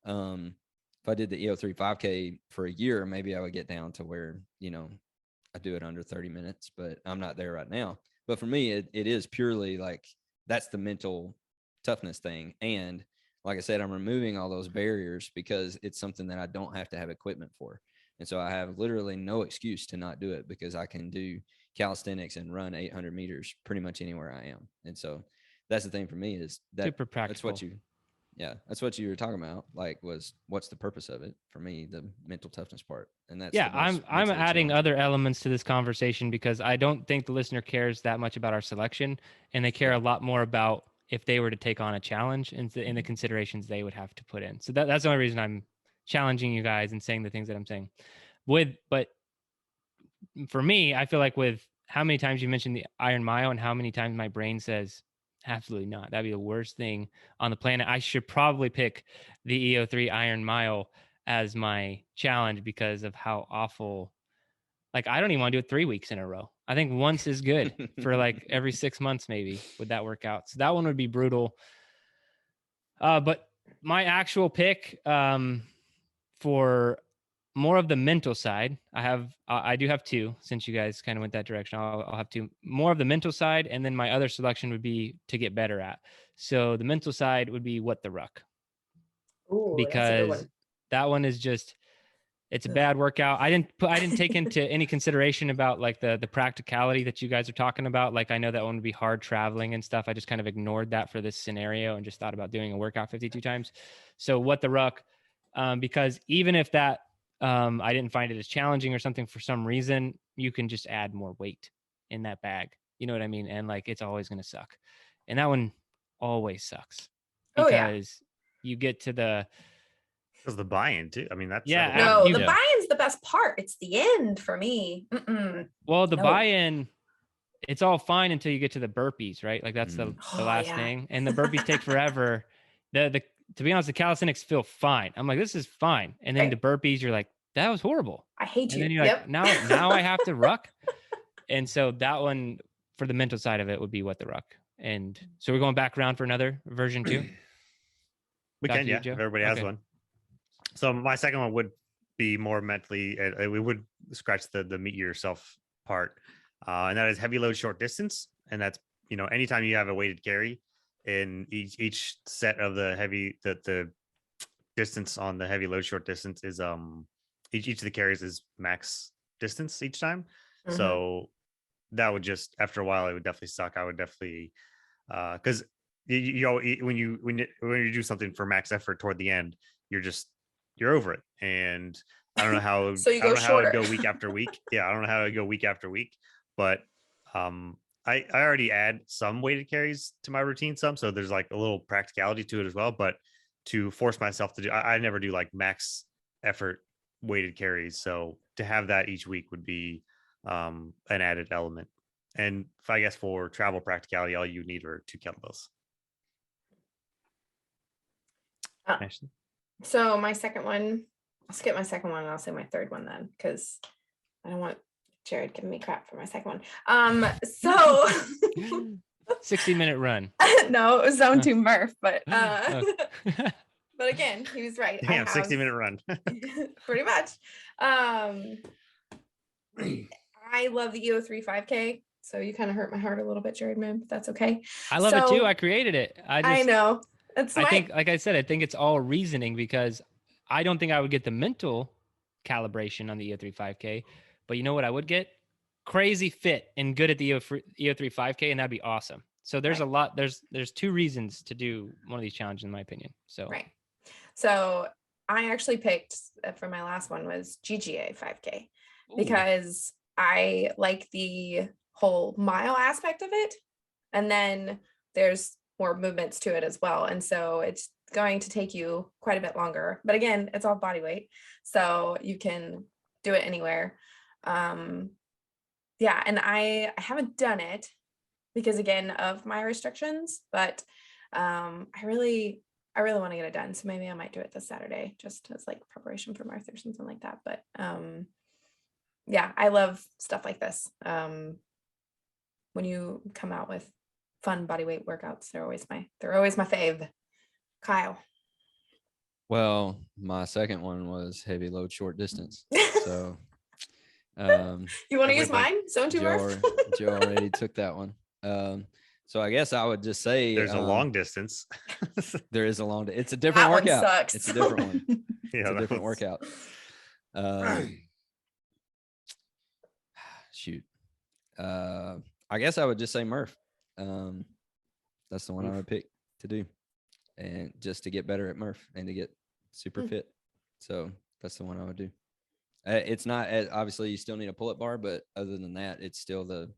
if I did the EO3 5K for a year, maybe I would get down to where, I do it under 30 minutes, but I'm not there right now. But for me, it is purely like, that's the mental toughness thing. And like I said, I'm removing all those barriers, because it's something that I don't have to have equipment for. And so I have literally no excuse to not do it, because I can do calisthenics and run 800 meters pretty much anywhere I am. And so that's the thing for me, is that super practical. That's what you were talking about. Like, what's the purpose of it for me, the mental toughness part. And that's, I'm adding other elements to this conversation, because I don't think the listener cares that much about our selection, and they care a lot more about if they were to take on a challenge and the considerations they would have to put in. So that's the only reason I'm challenging you guys and saying the things that I'm saying. But for me, I feel like with how many times you mentioned the Iron Mile and how many times my brain says, absolutely not, that'd be the worst thing on the planet, I should probably pick the EO3 Iron Mile as my challenge, because of how awful. Like, I don't even want to do it 3 weeks in a row. I think once is good for like every 6 months, maybe, would that work out. So that one would be brutal. But my actual pick, for more of the mental side, I do have two, since you guys kind of went that direction. I'll have two more of the mental side, and then my other selection would be to get better at. So the mental side would be What the Ruck. Ooh, that's a good because one. that one is just, it's a bad workout. I didn't take into any consideration about like the practicality that you guys are talking about. Like I know that one would be hard traveling and stuff. I just kind of ignored that for this scenario and just thought about doing a workout 52 times. So what the ruck, because even if that I didn't find it as challenging or something for some reason, you can just add more weight in that bag. You know what I mean? And like it's always going to suck. And that one always sucks because you get to the Because the buy-in too. I mean, that's Yeah, that'll- No, the buy-in's the best part. It's the end for me. well, the No. buy-in, it's all fine until you get to the burpees, right? Like that's the last yeah. thing. And the burpees take forever. The to be honest, the calisthenics feel fine. I'm like, this is fine. And then Right. the burpees, you're like, that was horrible. I hate And you. then you're like, now I have to ruck. And so that one for the mental side of it would be what the ruck. And so we're going back around for another version too. we Back can, to you, yeah, Joe. if everybody has Okay. one. So my second one would be more mentally. We would scratch the meet yourself part, and that is heavy load short distance. And that's anytime you have a weighted carry in each set of the heavy the distance on the heavy load short distance is each of the carries is max distance each time. So that would just after a while it would definitely suck. I would definitely because when you do something for max effort toward the end, you're over it. And I don't know how So you I don't go know how it would shorter. go week after week. Yeah, I don't know how it would go week after week, but I already add some weighted carries to my routine, so there's like a little practicality to it as well. But to force myself to do, I never do like max effort weighted carries. So to have that each week would be an added element. And I guess for travel practicality, all you need are 2 kettlebells. Ashley? So my second one, I'll skip my second one and I'll say my third one then, because I don't want Jerred giving me crap for my second one. So 60-minute run. no, it was zone 2 Murph, but Oh. but again, he was right. Damn, 60-minute run. Pretty much. I love the EO3 5K. So you kind of hurt my heart a little bit, Jerred, man, but that's okay. I love it too. I created it. I know. I think, like I said, I think it's all reasoning because I don't think I would get the mental calibration on the EO3 5K, but you know what I would get? Crazy fit and good at the EO3 5K, and that'd be awesome. So there's a lot. There's 2 reasons to do one of these challenges, in my opinion. So right. So I actually picked for my last one was GGA 5K because I like the whole mile aspect of it, and then there's more movements to it as well. And so it's going to take you quite a bit longer. But again, it's all body weight. So you can do it anywhere. Yeah. And I haven't done it because again of my restrictions, but I really want to get it done. So maybe I might do it this Saturday just as like preparation for Martha or something like that. But yeah, I love stuff like this. When you come out with fun body weight workouts, they're always my fave. Kyle. Well, my second one was heavy load short distance. So you want to use mine? Zone 2 Murph? Joe already took that one. So I guess I would just say there's a long distance. There is a long it's a different workout. Sucks. It's a different one. Yeah, it's a different workout. Shoot. I guess I would just say Murph. That's the one I would pick to do, and just to get better at Murph and to get super fit. So that's the one I would do. It's not obviously you still need a pull-up bar, but other than that, it's still the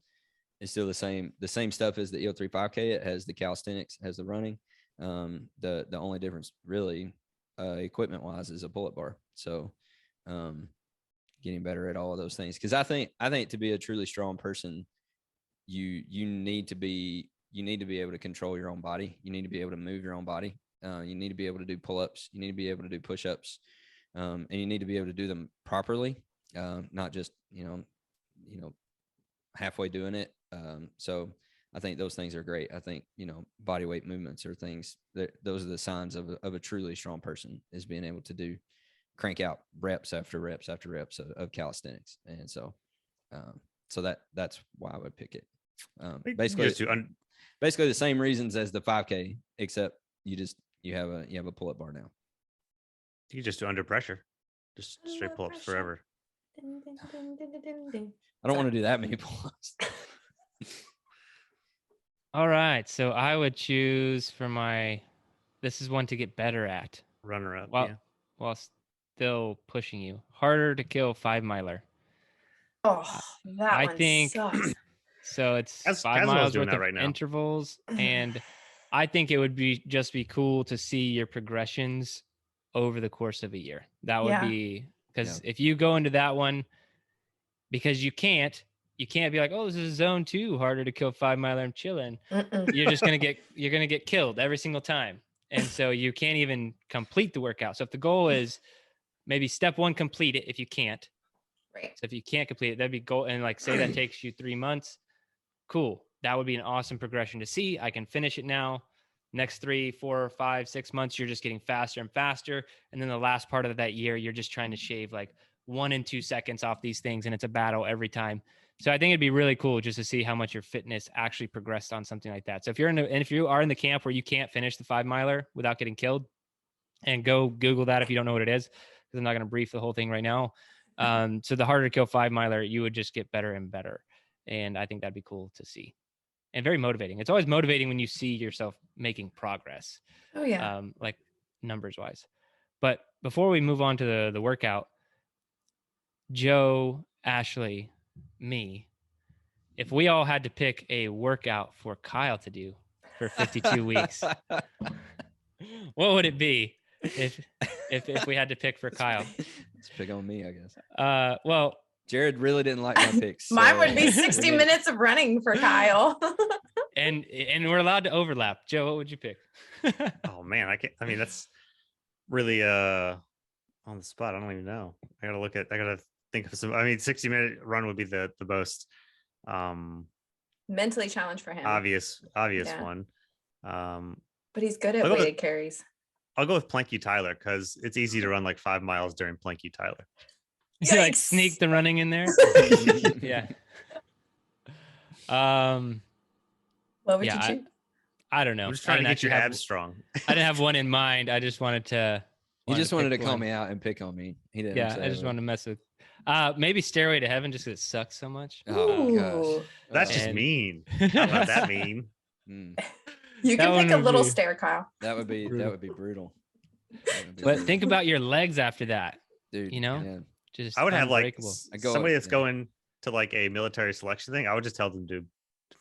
same stuff as the EO3 5K. It has the calisthenics, it has the running. The only difference really equipment wise is a pull-up bar. So getting better at all of those things, because I think to be a truly strong person, you need to be able to control your own body. You need to be able to move your own body. You need to be able to do pull-ups. You need to be able to do push-ups, and you need to be able to do them properly, not just halfway doing it. So I think those things are great. I think body weight movements are things those are the signs of a truly strong person, is being able to crank out reps after reps after reps of calisthenics. And so that's why I would pick it. Basically the same reasons as the 5K, except you have a pull-up bar now. You can just do under pressure, just straight Under pull-ups pressure. forever. Ding, ding, ding, ding, ding, ding. I don't want to do that many pull-ups. All right. So I would choose for this is one to get better at Runner up. while, Yeah. while still pushing you. Harder to kill 5-miler. Oh, that I one think sucks. so. It's Cas- 5 Caswell's miles doing worth that of right now. intervals. And I think it would be cool to see your progressions over the course of a year. That would Yeah. be, because if you go into that one, because you can't be like, oh, this is zone 2, harder to kill 5-miler, I'm chilling. You're just gonna get killed every single time. And so you can't even complete the workout. So if the goal is maybe step 1, complete it if you can't. Right. So if you can't complete it, that'd be goal. And like say that takes you 3 months, cool. That would be an awesome progression to see. I can finish it now. Next 3, 4, 5, 6 months, you're just getting faster and faster. And then the last part of that year, you're just trying to shave like 1 and 2 seconds off these things. And it's a battle every time. So I think it'd be really cool just to see how much your fitness actually progressed on something like that. So if you are in the camp where you can't finish the 5-miler without getting killed, and go Google that if you don't know what it is, because I'm not going to brief the whole thing right now. So the harder to kill 5-miler, you would just get better and better. And I think that'd be cool to see. And very motivating. It's always motivating when you see yourself making progress. Oh yeah. Like numbers wise. But before we move on to the workout, Joe, Ashley, me, if we all had to pick a workout for Kyle to do for 52 weeks, what would it be if we had to pick for Kyle? Let's pick on me, I guess. Well, Jerred really didn't like my picks. Mine so would be 60 minutes of running for Kyle. and we're allowed to overlap. Joe, what would you pick? Oh man, I mean, that's really on the spot. I don't even know. I gotta think of some. I mean, 60-minute run would be the most Mentally challenged for him. obvious Yeah. one. But he's good at I'll go with- weighted carries. I'll go with Planky Tyler because it's easy to run like 5 miles during Planky Tyler. You like Yikes. sneak the running in there? Yeah. What would yeah, you choose? I don't know. I'm just trying to get your abs strong. I didn't have one in mind. I just wanted to. He just wanted to pick call one. me out and pick on me. He didn't. Yeah, say I just it. wanted to mess with. Maybe Stairway to Heaven just because it sucks so much. Oh Ooh. gosh, That's just And- mean. I'm not that mean. Mm, You That can one pick a would little be- stair, Kyle. that would be Brutal. brutal. That would be But brutal. think about your legs after that. dude. you know? yeah. Just I would have like unbreakable. I go- somebody that's yeah. going to like a military selection thing. I would just tell them to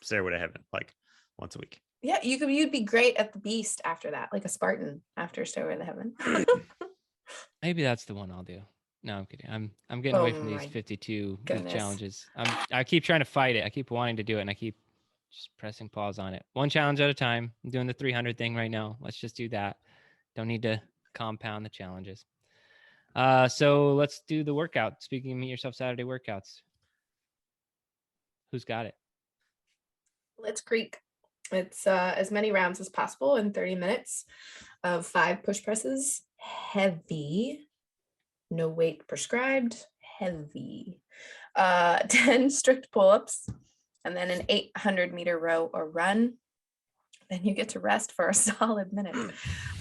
Stairway to Heaven like once a week. Yeah, you'd be great at the Beast after that, like a Spartan after Stairway to Heaven. Maybe that's the one I'll do. No, I'm kidding. I'm getting away Oh from these my 52 goodness. challenges. I keep trying to fight it. I keep wanting to do it, and I keep just pressing pause on it. One challenge at a time. I'm doing the 300 thing right now. Let's just do that. Don't need to compound the challenges. So let's do the workout. Speaking of Meet Yourself Saturday workouts, who's got it? Let's Creek. It's as many rounds as possible in 30 minutes of 5 push presses. Heavy. No weight prescribed. Heavy. 10 strict pull-ups. And then an 800-meter row or run. Then you get to rest for a solid minute.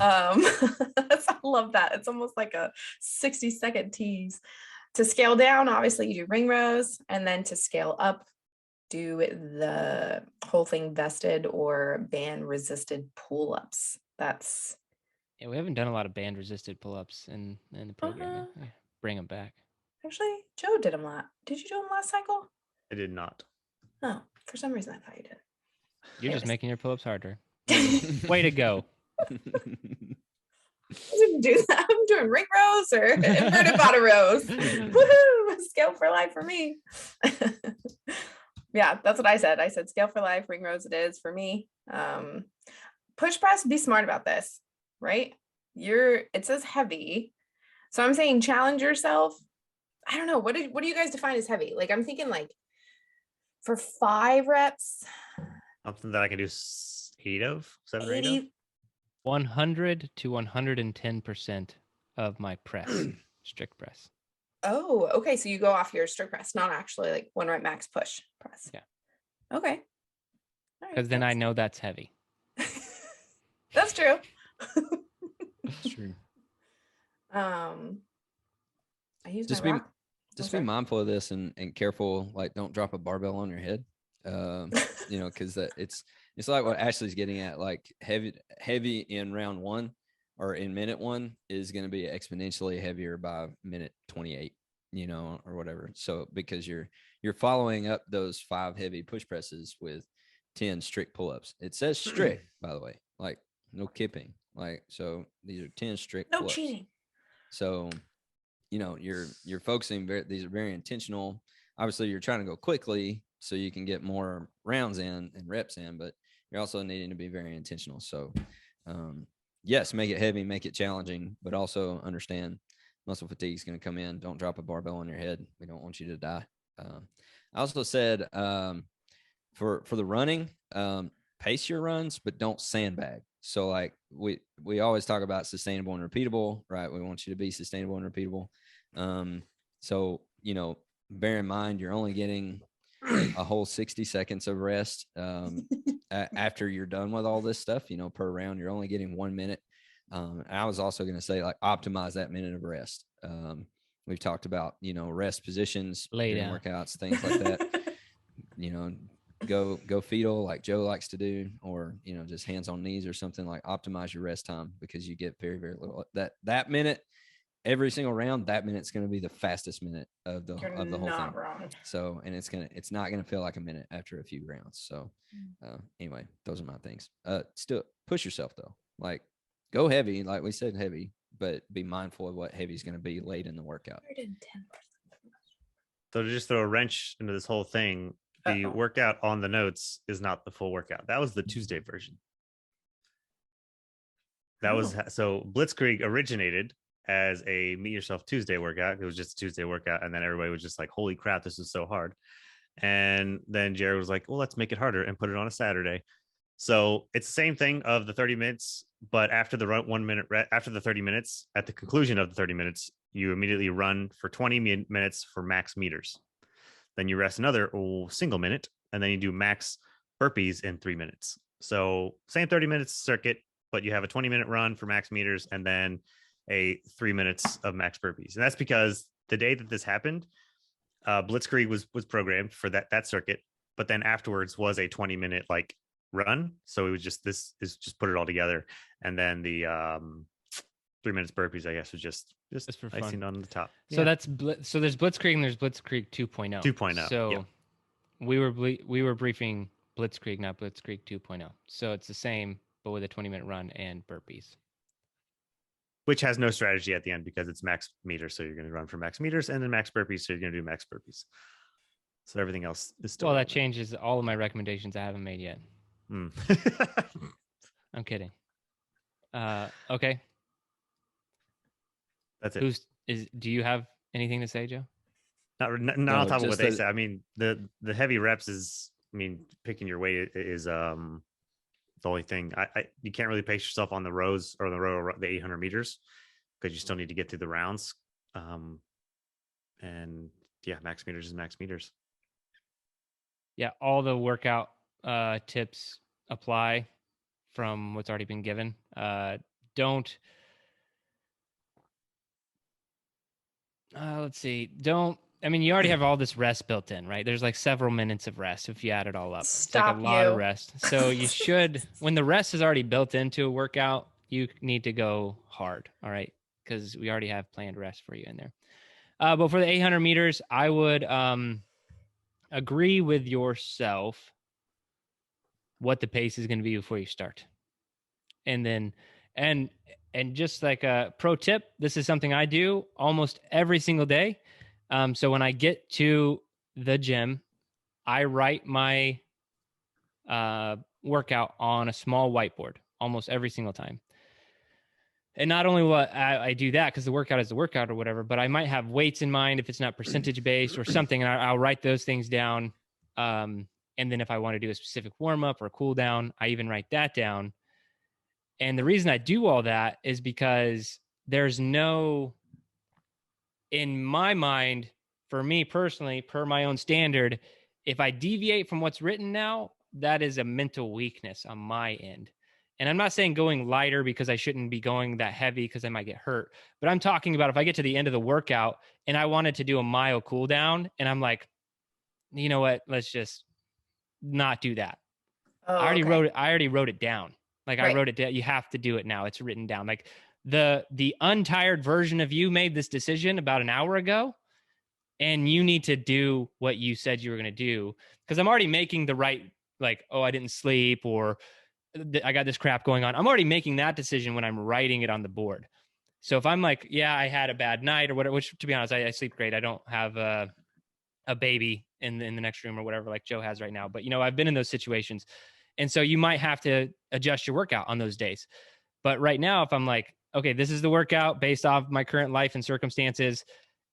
I love that. It's almost like a 60-second tease. To scale down, obviously you do ring rows. And then to scale up, do the whole thing vested or band resisted pull-ups. That's Yeah, we haven't done a lot of band resisted pull-ups in the program. Yeah, bring them back. actually Joe did them last. Did you do them last cycle? I did not. Oh, for some reason I thought you did. You're just Anyways. making your pull-ups harder. I Way to go. didn't do that. I'm doing ring rows or inverted bottom rows. Woohoo! Scale for life for me. Yeah, that's what I said. I said scale for life, ring rows it is for me. Push press, be smart about this, right? It says heavy. So I'm saying challenge yourself. I don't know. What do you guys define as heavy? Like I'm thinking like for 5 reps, Something that I can do 8 of, 7 or 8 of. 80. 100 to 110% of my press, strict press. Oh, okay. So you go off your strict press, not actually like 1 rep max push press. Yeah. Okay. All right, Because then I know that's heavy. that's true. It's true. I use Just my be rock. just be mindful of this and careful, like don't drop a barbell on your head. Because it's like what Ashley's getting at, like heavy in round one or in minute one is going to be exponentially heavier by minute 28, or whatever. So because you're following up those 5 heavy push presses with 10 strict pull-ups. It says strict, by the way, like no kipping. Like, so these are 10 strict No pull-ups. cheating. So, you're focusing these are very intentional. Obviously you're trying to go quickly so you can get more rounds in and reps in, but you're also needing to be very intentional. So, yes, make it heavy, make it challenging, but also understand muscle fatigue is going to come in. Don't drop a barbell on your head. We don't want you to die. I also said, for the running, pace your runs, but don't sandbag. So like we always talk about sustainable and repeatable, right? We want you to be sustainable and repeatable. So, bear in mind, you're only getting a whole 60 seconds of rest after you're done with all this stuff, per round, you're only getting 1 minute. I was also going to say, like, optimize that minute of rest. We've talked about, rest positions, lay during down workouts, things like that. Go fetal like Joe likes to do, or, just hands on knees or something. Like, optimize your rest time, because you get very, very little that minute. Every single round, that minute's going to be the fastest minute of the whole thing. Wrong. So, and it's not going to feel like a minute after a few rounds. So, anyway, those are my things. Still push yourself though. Like, go heavy, like we said, heavy, but be mindful of what heavy is going to be late in the workout. 110%. So to just throw a wrench into this whole thing, the workout on the notes is not the full workout. That was the Tuesday version. That was so Blitzkrieg originated as a Meet Yourself Tuesday workout. It was just a Tuesday workout, and then everybody was just like, holy crap, this is so hard. And then Jerred was like, well, let's make it harder and put it on a Saturday. So it's the same thing of the 30 minutes, but after the 1 minute after the 30 minutes, at the conclusion of the 30 minutes, you immediately run for 20 minutes for max meters. Then you rest another single minute, and then you do max burpees in 3 minutes. So same 30 minutes circuit, but you have a 20-minute run for max meters and then a 3 minutes of max burpees. And that's because the day that this happened, Blitzkrieg was programmed for that circuit, but then afterwards was a 20-minute like run. So it was just, this is just put it all together. And then the 3 minutes burpees, I guess, was just for icing fun on the top. So that's so there's Blitzkrieg and there's Blitzkrieg 2.0. 2.0. So we were briefing Blitzkrieg, not Blitzkrieg 2.0. So it's the same, but with a 20-minute run and burpees. Which has no strategy at the end because it's max meters. So you're going to run for max meters, and then max burpees. So you're going to do max burpees. So everything else is still. Well, that changes all of my recommendations I haven't made yet. I'm kidding. Okay. That's it. Do you have anything to say, Joe? Not on top of what they said. I mean, the heavy reps is, picking your weight is the only thing. You can't really pace yourself on the rows or the 800 meters because you still need to get through the rounds. And yeah, max meters is max meters. Yeah, all the workout tips apply from what's already been given. Let's see. You already have all this rest built in, right? There's like several minutes of rest if you add it all up. It's like a lot of rest. So you should, when the rest is already built into a workout, you need to go hard, all right? Because we already have planned rest for you in there. But for the 800 meters, I would agree with yourself what the pace is going to be before you start. And then, and just like a pro tip, this is something I do almost every single day. So when I get to the gym, I write my workout on a small whiteboard almost every single time. And not only will I do that because the workout is the workout or whatever, but I might have weights in mind if it's not percentage based or something, and I'll write those things down. And then if I want to do a specific warm up or a cool down, I even write that down. And the reason I do all that is because there's no, in my mind, for me personally, per my own standard, if I deviate from what's written now, that is a mental weakness on my end. And I'm not saying going lighter because I shouldn't be going that heavy because I might get hurt. But I'm talking about if I get to the end of the workout and I wanted to do a mile cool down and I'm like, you know what, let's just not do that. Oh, I already okay. wrote it down. Like I Right. wrote it down. You have to do it now. It's written down. Like the untired version of you made this decision about an hour ago, and you need to do what you said you were going to do. Because I'm already making the right, like, oh, I didn't sleep, or I got this crap going on. I'm already making that decision when I'm writing it on the board. So if I'm like, yeah, I had a bad night or whatever, which to be honest, I sleep great. I don't have a baby in the next room or whatever, like Joe has right now. But, I've been in those situations. And so you might have to adjust your workout on those days. But right now, if I'm like, okay, this is the workout based off my current life and circumstances,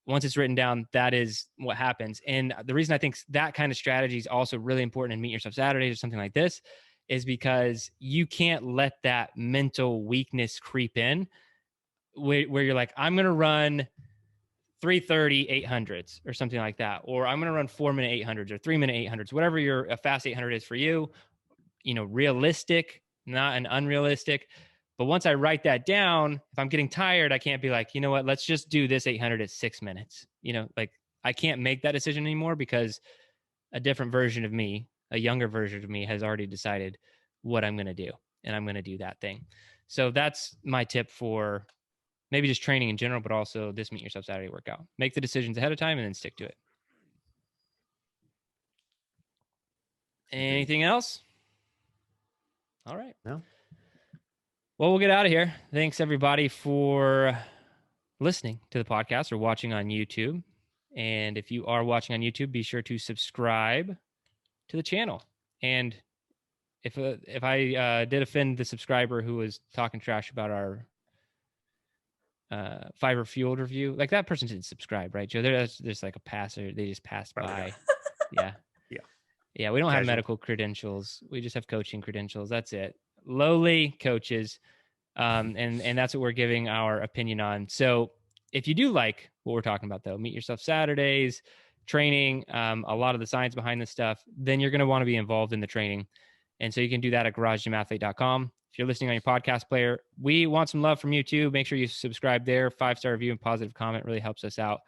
once it's written down, that is what happens. And the reason I think that kind of strategy is also really important in Meet Yourself Saturdays or something like this is because you can't let that mental weakness creep in where you're like, I'm going to run 3:30 800s or something like that, or I'm going to run 4-minute 800s or 3-minute 800s, whatever a fast 800 is for you, realistic, not an unrealistic. But once I write that down, if I'm getting tired, I can't be like, you know what, let's just do this 800 at 6 minutes. Like I can't make that decision anymore because a different version of me, a younger version of me has already decided what I'm going to do, and I'm going to do that thing. So that's my tip for maybe just training in general, but also this Meet Yourself Saturday workout. Make the decisions ahead of time and then stick to it. Anything else? All right. No. Well, we'll get out of here. Thanks everybody for listening to the podcast or watching on YouTube. And if you are watching on YouTube, be sure to subscribe to the channel. And if I did offend the subscriber who was talking trash about our Fiber Fueled review, like that person didn't subscribe, right, Joe? There's like a passer. They just passed by. Yeah. Yeah. We don't have medical credentials. We just have coaching credentials. That's it. Lowly coaches. And that's what we're giving our opinion on. So if you do like what we're talking about, though, Meet Yourself Saturdays, training, a lot of the science behind this stuff, then you're going to want to be involved in the training. And so you can do that at garagegymathlete.com. If you're listening on your podcast player, we want some love from you too. Make sure you subscribe there. 5-star review and positive comment really helps us out.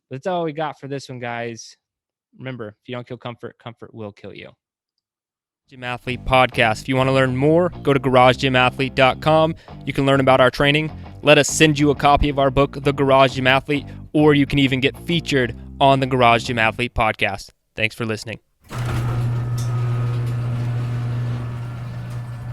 But that's all we got for this one, guys. Remember, if you don't kill comfort, comfort will kill you. Gym Athlete Podcast. If you want to learn more, go to garagegymathlete.com. You can learn about our training. Let us send you a copy of our book, The Garage Gym Athlete, or you can even get featured on the Garage Gym Athlete podcast. Thanks for listening.